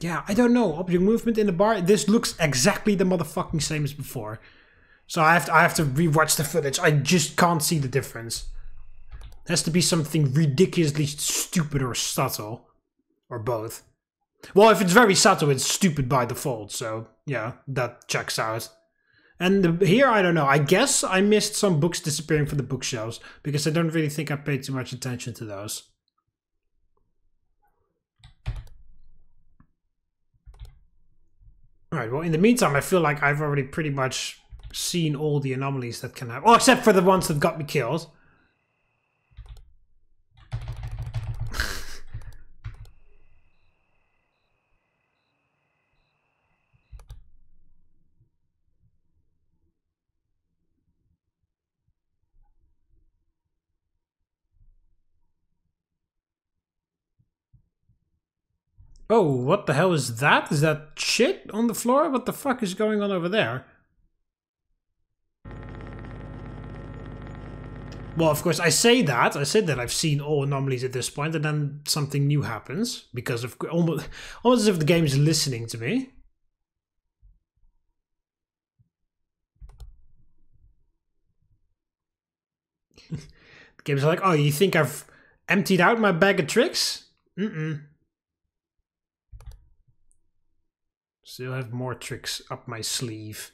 Speaker 1: Yeah, I don't know. Object movement in the bar. This looks exactly the motherfucking same as before. So I have to rewatch the footage. I just can't see the difference. It has to be something ridiculously stupid or subtle. Or both. Well, if it's very subtle, it's stupid by default. So, yeah, that checks out. And here, I don't know. I guess I missed some books disappearing from the bookshelves. Because I don't really think I paid too much attention to those. Alright, well, in the meantime, I feel like I've already pretty much seen all the anomalies that can happen. Well, except for the ones that got me killed. Oh, what the hell is that? Is that shit on the floor? What the fuck is going on over there? Well, of course, I said that I've seen all anomalies at this point, and then something new happens because of almost as if the game is listening to me. The game's like, oh, you think I've emptied out my bag of tricks? Still have more tricks up my sleeve.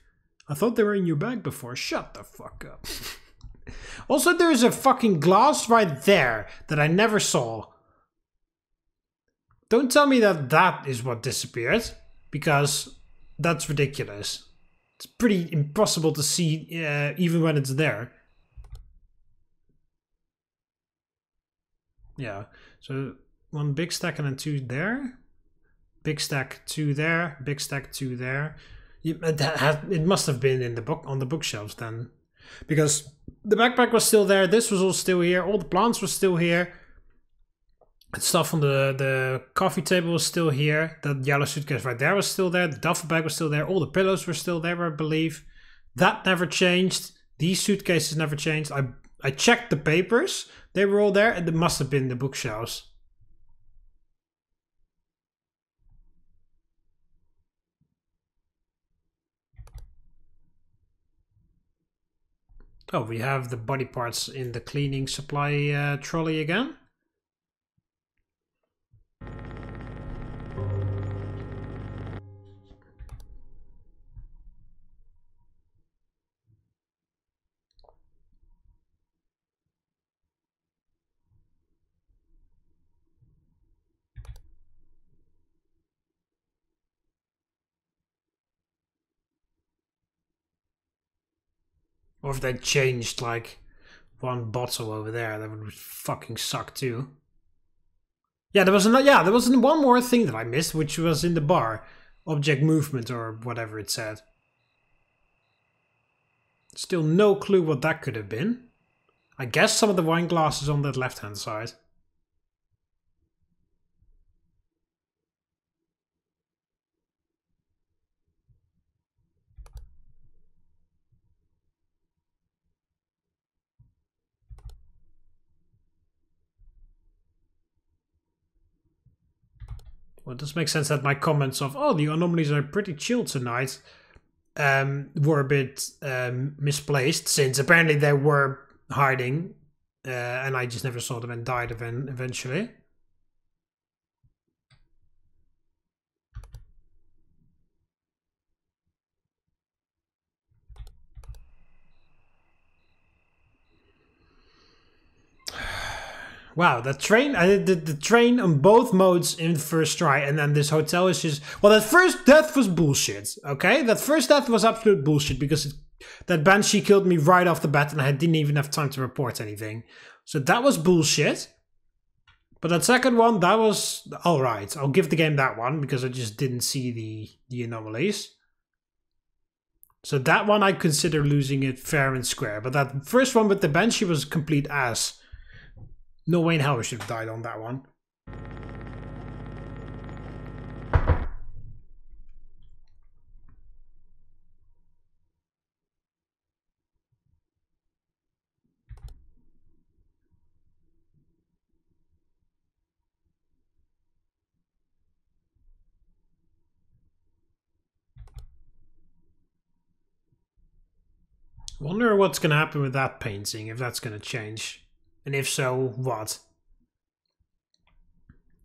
Speaker 1: I thought they were in your bag before. Shut the fuck up. Also, there's a fucking glass right there that I never saw. Don't tell me that that is what disappeared, because that's ridiculous. It's pretty impossible to see even when it's there. Yeah, so one big stack and then two there. Big stack, two there. Big stack, two there. It must have been in the book on the bookshelves then, because the backpack was still there. This was all still here. All the plants were still here. Stuff on the coffee table was still here. That yellow suitcase right there was still there. The duffel bag was still there. All the pillows were still there, I believe. That never changed. These suitcases never changed. I checked the papers. They were all there, and it must have been the bookshelves. Oh, we have the body parts in the cleaning supply trolley again. Or if they changed like one bottle over there, that would fucking suck too. Yeah, there was one more thing that I missed, which was in the bar. Object movement or whatever it said. Still no clue what that could have been. I guess some of the wine glasses on that left-hand side. Well, it does make sense that my comments of, oh, the anomalies are pretty chill tonight, were a bit misplaced, since apparently they were hiding, and I just never saw them and died eventually. Wow, the train, I did the train on both modes in first try, and then this hotel is just... Well, that first death was bullshit, okay? That first death was absolute bullshit, because that Banshee killed me right off the bat, and I didn't even have time to report anything. So that was bullshit. But that second one, that was alright. I'll give the game that one, because I just didn't see the anomalies. So that one I consider losing it fair and square. But that first one with the Banshee was complete ass. No way in hell we should have died on that one. Wonder what's gonna happen with that painting, if that's gonna change. And if so, what?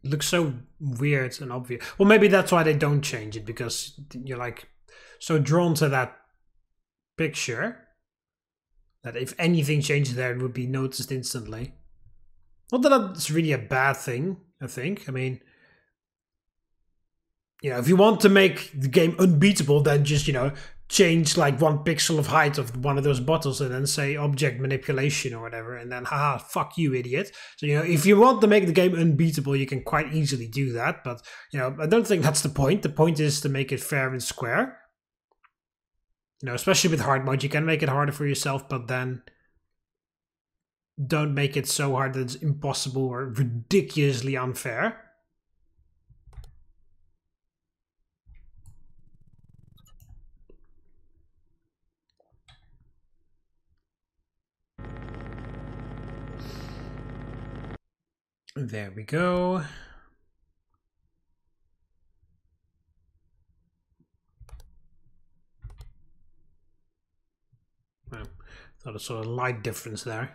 Speaker 1: It looks so weird and obvious. Well, maybe that's why they don't change it, because you're like so drawn to that picture that if anything changes there, it would be noticed instantly. Not that that's really a bad thing, I think. I mean, you know, if you want to make the game unbeatable, then just, you know, change like 1 pixel of height of one of those bottles and then say object manipulation or whatever, and then haha, fuck you, idiot. So, you know, if you want to make the game unbeatable, you can quite easily do that, but, you know, I don't think that's the point. The point is to make it fair and square. You know, especially with hard mode, you can make it harder for yourself, but then don't make it so hard that it's impossible or ridiculously unfair. There we go. Well, thought I saw a light difference there.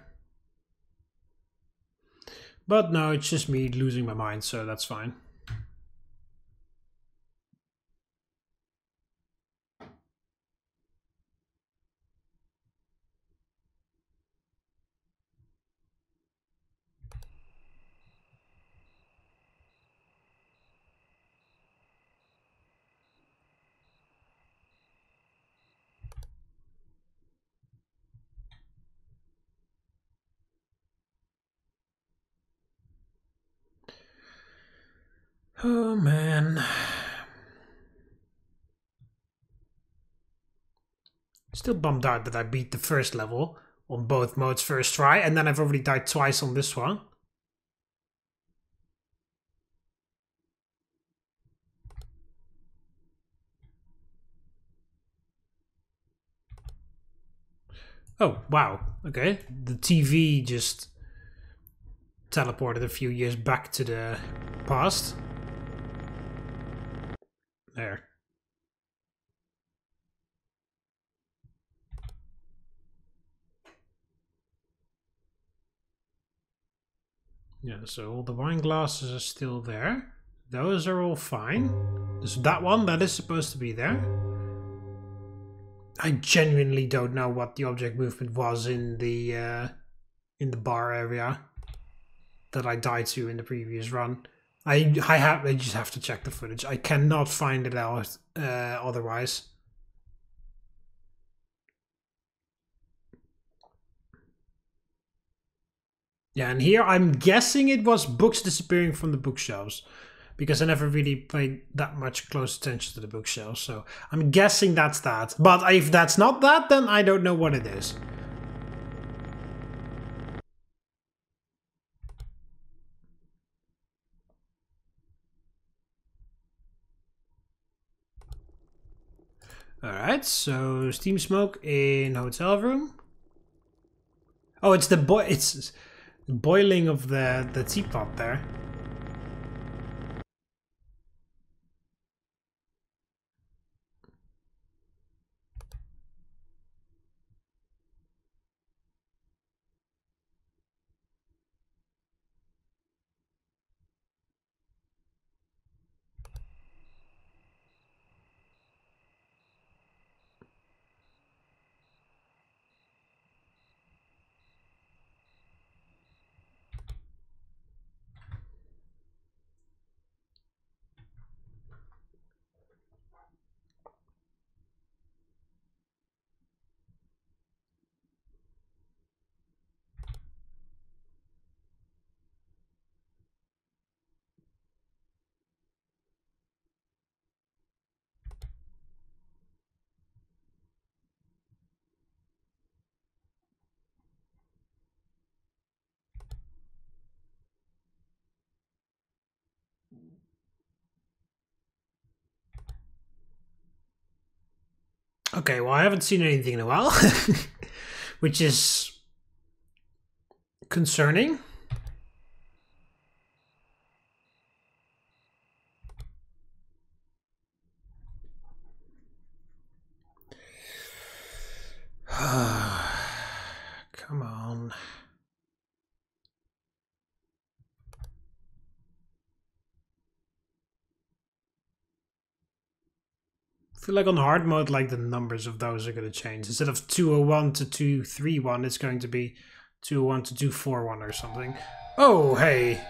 Speaker 1: But no, it's just me losing my mind, so that's fine. Oh man. Still bummed out that I beat the first level on both modes first try, and then I've already died twice on this one. Oh, wow. Okay. The TV just teleported a few years back to the past. There. Yeah, so all the wine glasses are still there. Those are all fine. There's that one that is supposed to be there. I genuinely don't know what the object movement was in the bar area that I died to in the previous run. I just have to check the footage. I cannot find it out otherwise. Yeah, and here I'm guessing it was books disappearing from the bookshelves, because I never really paid that much close attention to the bookshelves, so I'm guessing that's that. But if that's not that, then I don't know what it is. Alright, so steam smoke in hotel room. Oh, it's it's boiling of the teapot there. Okay, well, I haven't seen anything in a while, which is concerning. Come on. I feel like on hard mode, like the numbers of those are going to change. Instead of 201 to 231, it's going to be 201 to 241 or something. Oh, hey.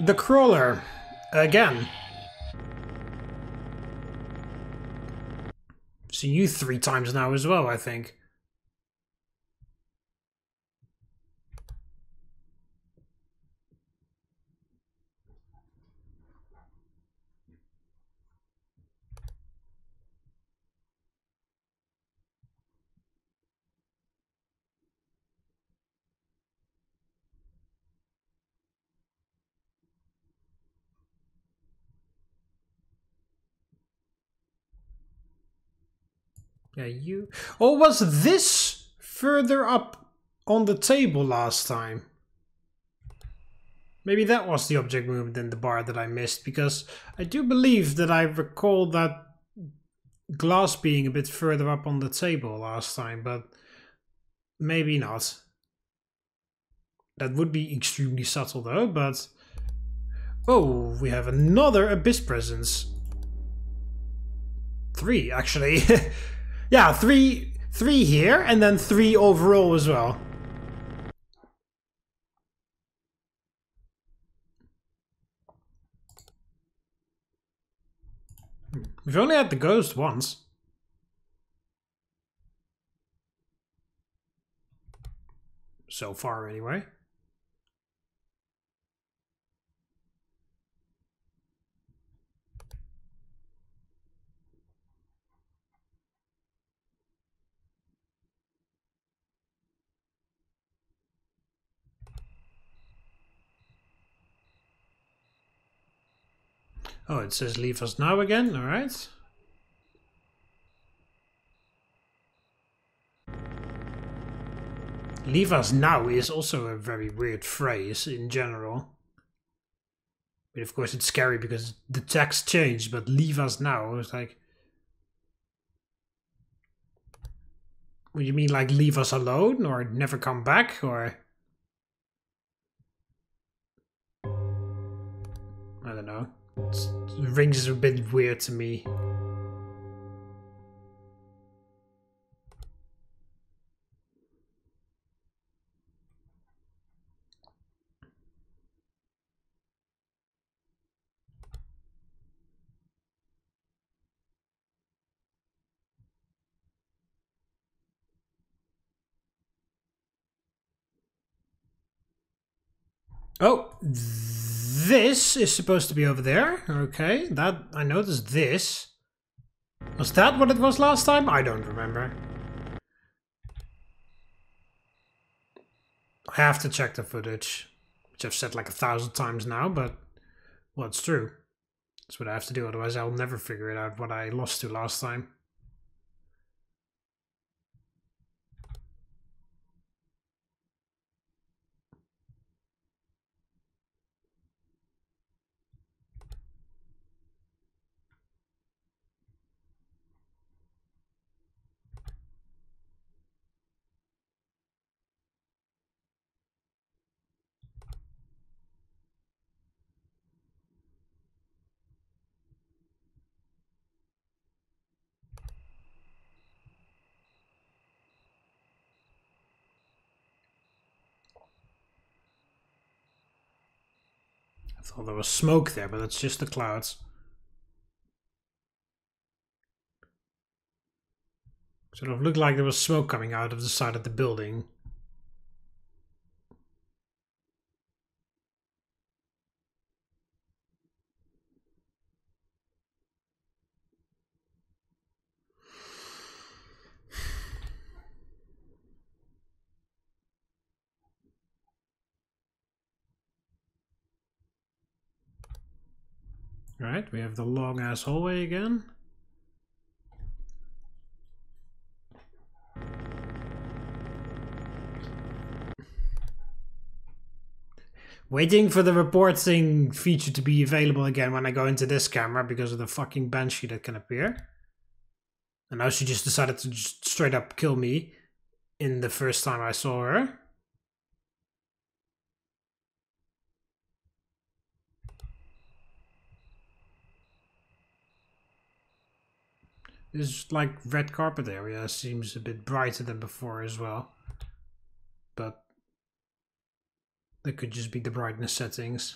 Speaker 1: The crawler. Again. Seen you 3 times now as well, I think. Yeah, you... Or was this further up on the table last time? Maybe that was the object movement in the bar that I missed, because I do believe that I recall that glass being a bit further up on the table last time, but maybe not. That would be extremely subtle though, but... Oh, we have another Abyss presence. 3, actually. Yeah, 3 here, and then 3 overall as well. We've only had the ghost once. So far, anyway. Oh, it says leave us now again, alright. Leave us now is also a very weird phrase in general. But of course it's scary because the text changed, but leave us now is like... What do you mean, like leave us alone or never come back, or? I don't know. It rings a bit weird to me. Oh, this is supposed to be over there. Okay, that I noticed this. Was that what it was last time? I don't remember. I have to check the footage, which I've said like 1,000 times now, but well, it's true. That's what I have to do, otherwise I'll never figure it out what I lost to last time. I thought there was smoke there, but it's just the clouds. Sort of looked like there was smoke coming out of the side of the building. Right, we have the long ass hallway again. Waiting for the reporting feature to be available again when I go into this camera because of the fucking banshee that can appear. And now she just decided to just straight up kill me in the first time I saw her. This like red carpet area seems a bit brighter than before as well. But that could just be the brightness settings.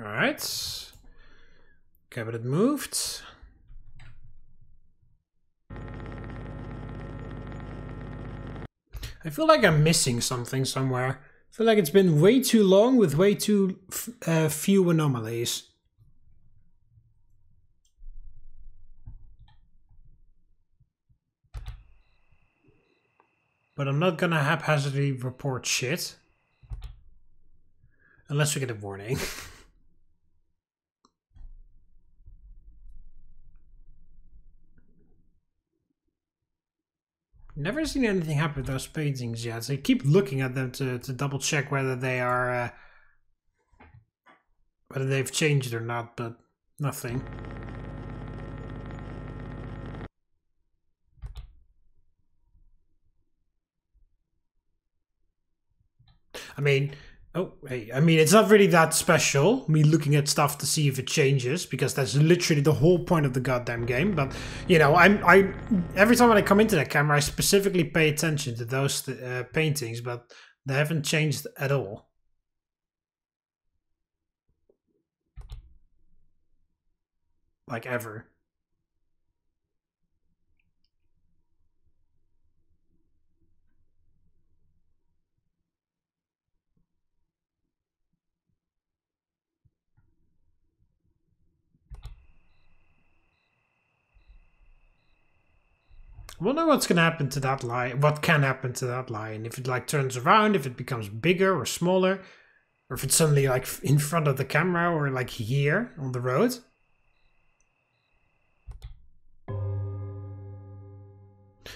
Speaker 1: Alright. Cabinet moved. I feel like I'm missing something somewhere. I feel like it's been way too long with way too few anomalies. But I'm not gonna haphazardly report shit. Unless we get a warning. Never seen anything happen with those paintings yet. So I keep looking at them to double check whether they are whether they've changed or not, but nothing. I mean, oh, hey, I mean, it's not really that special, me looking at stuff to see if it changes, because that's literally the whole point of the goddamn game. But, you know, I every time when I come into that camera, I specifically pay attention to those paintings, but they haven't changed at all. Like, ever. I wonder what's gonna happen to that line. What can happen to that line if it like turns around, if it becomes bigger or smaller, Or if it's suddenly like in front of the camera or like here on the road.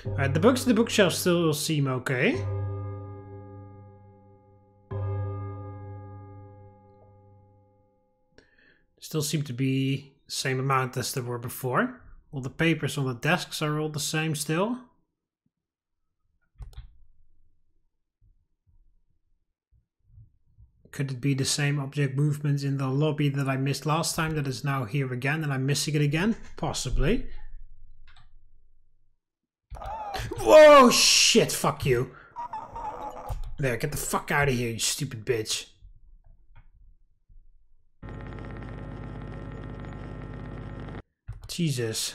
Speaker 1: Alright, the books in the bookshelf still seem okay. Still seem to be the same amount as there were before. All the papers on the desks are all the same still. Could it be the same object movement in the lobby that I missed last time that is now here again and I'm missing it again? Possibly. Whoa, shit, fuck you. There, get the fuck out of here, you stupid bitch. Jesus.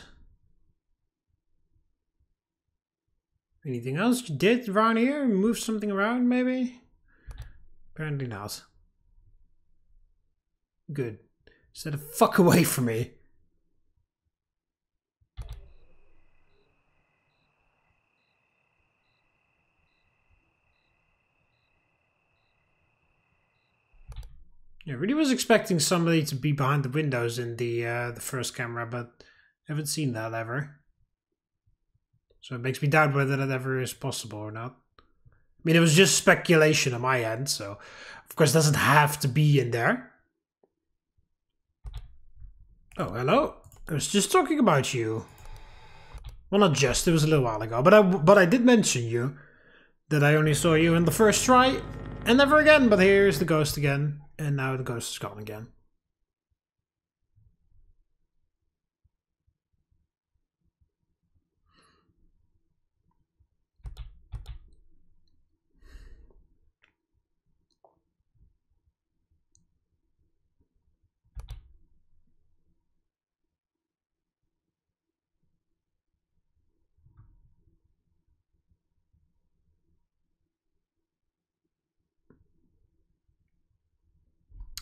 Speaker 1: Anything else you did around here? Move something around, maybe? Apparently not. Good. Stay the fuck away from me. I really was expecting somebody to be behind the windows in the first camera, but I haven't seen that ever. So it makes me doubt whether that ever is possible or not. I mean, it was just speculation on my end, so of course it doesn't have to be in there. Oh, hello. I was just talking about you. Well, not just, it was a little while ago, but I did mention you. That I only saw you in the first try, and never again, but here's the ghost again, and now the ghost is gone again.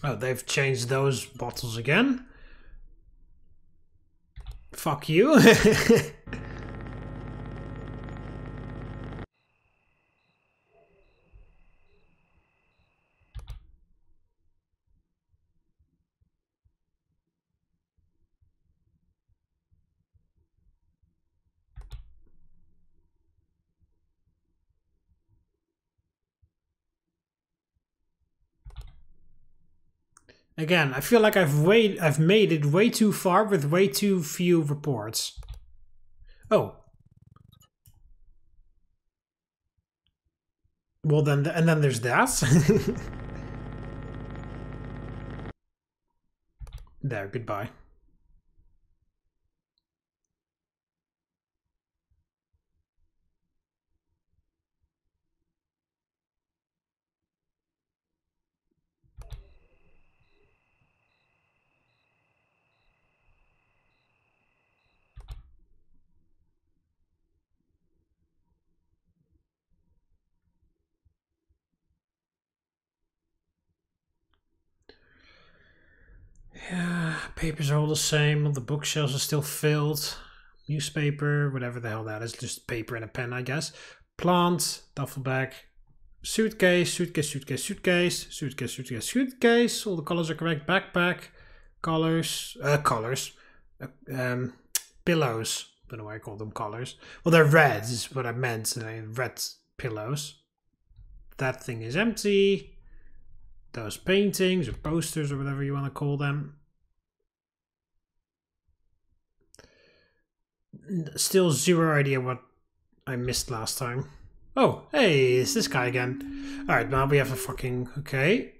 Speaker 1: Oh, they've changed those bottles again. Fuck you. Again, I feel like I've made it way too far with way too few reports. Oh. Well then, and then there's that. There, goodbye. Yeah, papers are all the same. All the bookshelves are still filled. Newspaper, whatever the hell that is. Just paper and a pen, I guess. Plant, duffel bag, suitcase, suitcase, suitcase, suitcase, suitcase, suitcase, suitcase. All the colors are correct. Backpack, colors, pillows. Don't know why I call them colors. Well, they're red is what I meant. Red pillows. That thing is empty. Those paintings or posters or whatever you want to call them. Still zero idea what I missed last time. Oh, hey, it's this guy again. Alright, now we have a fucking... Okay.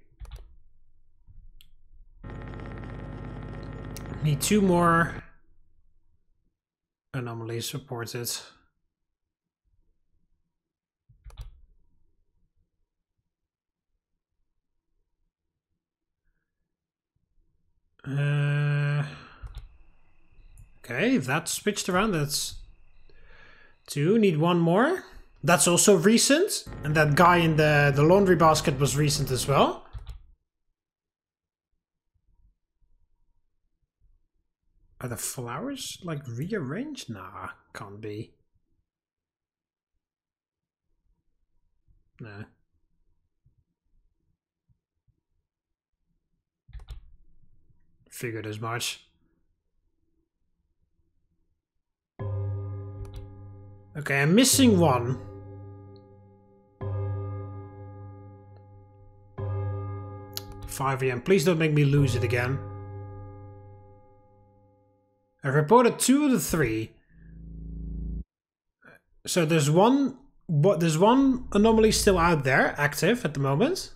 Speaker 1: Need 2 more anomalies reported. Okay, if that's switched around, that's 2. Need 1 more. That's also recent. And that guy in the laundry basket was recent as well. Are the flowers like rearranged? Nah, can't be. Nah. Figured as much. Okay, I'm missing one. $5 AM. Please don't make me lose it again. I reported 2 of the 3. So there's one anomaly still out there, active at the moment.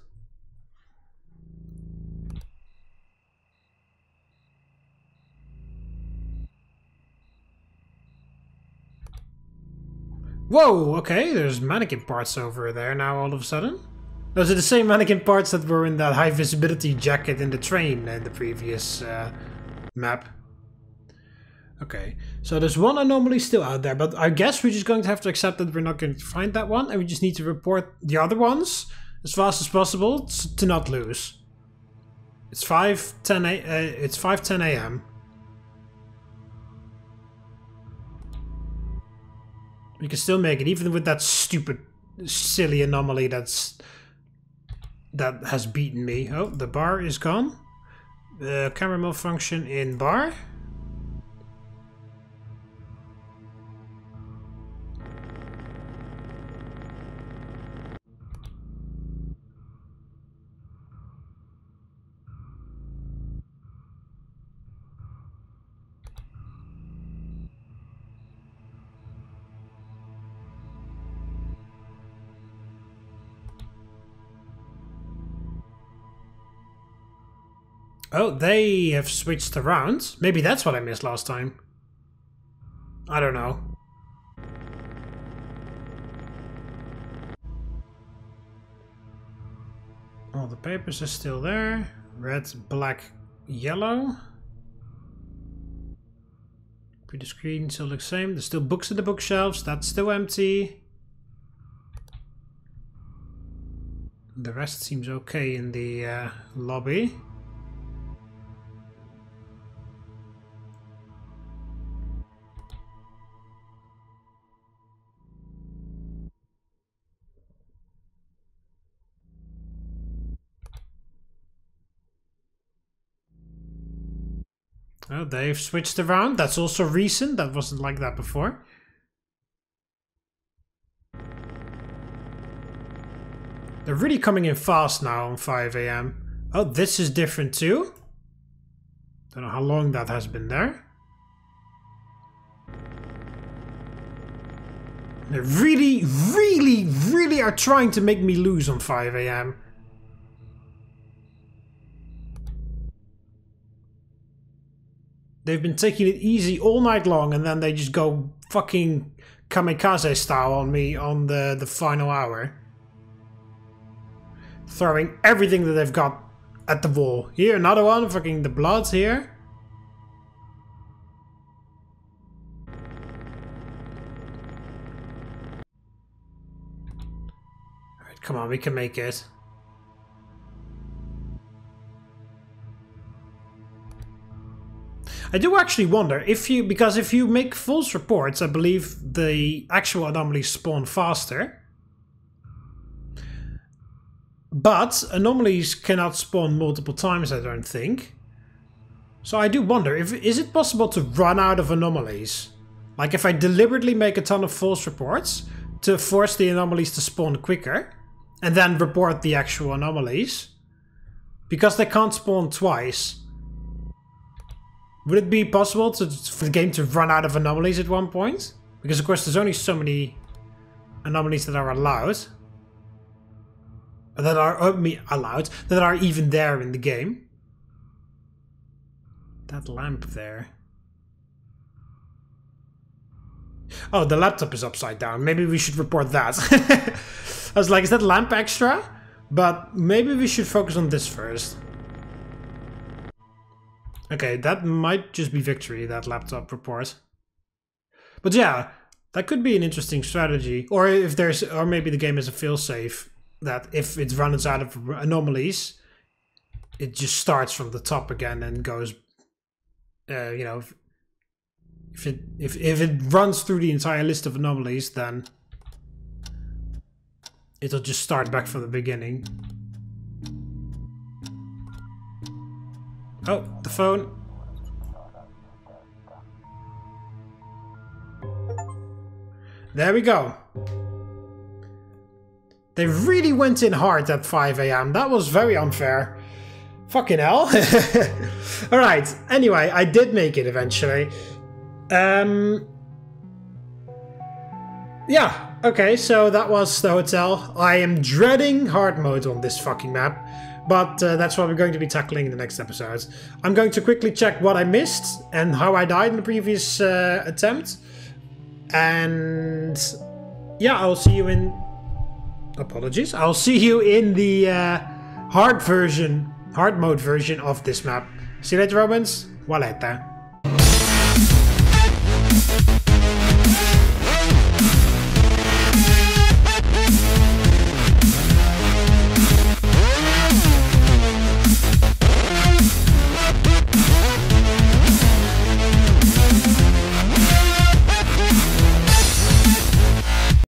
Speaker 1: Whoa, okay, there's mannequin parts over there now all of a sudden. Those are the same mannequin parts that were in that high visibility jacket in the train in the previous map. Okay, so there's one anomaly still out there, but I guess we're just going to have to accept that we're not going to find that one, and we just need to report the other ones as fast as possible to not lose. It's 5:10 a.m. We can still make it, even with that stupid, silly anomaly that has beaten me. Oh, the bar is gone. The camera malfunction in bar. Oh, they have switched around. Maybe that's what I missed last time. I don't know. All the papers are still there. Red, black, yellow. Pretty screen still looks the same. There's still books in the bookshelves. That's still empty. The rest seems okay in the lobby. Oh, they've switched around. That's also recent. That wasn't like that before. They're really coming in fast now on 5 AM. Oh, this is different too. Don't know how long that has been there. They really are trying to make me lose on 5 AM. They've been taking it easy all night long, and then they just go fucking kamikaze style on me on the final hour. Throwing everything that they've got at the wall. Here, another one. Fucking the blood here. Alright, come on, we can make it. I do actually wonder because if you make false reports, I believe the actual anomalies spawn faster. But anomalies cannot spawn multiple times, I don't think. So I do wonder, is it possible to run out of anomalies? Like if I deliberately make a ton of false reports to force the anomalies to spawn quicker, and then report the actual anomalies? Because they can't spawn twice. Would it be possible for the game to run out of anomalies at one point? Because of course there's only so many anomalies that are allowed. That are even there in the game. That lamp there. Oh, the laptop is upside down. Maybe we should report that. I was like, is that lamp extra? But maybe we should focus on this first. Okay, that might just be victory, that laptop report. But yeah, that could be an interesting strategy. Or maybe the game has a failsafe that if it runs out of anomalies, it just starts from the top again and goes, you know, if it runs through the entire list of anomalies, then it'll just start back from the beginning. Oh, the phone. There we go. They really went in hard at 5 AM. That was very unfair. Fucking hell. Alright, anyway, I did make it eventually. Yeah, okay, so that was the hotel. I am dreading hard mode on this fucking map. But that's what we're going to be tackling in the next episodes. I'm going to quickly check what I missed and how I died in the previous attempt. And yeah, I'll see you in... Apologies. I'll see you in the hard mode version of this map. See you later, Romans. Waleta.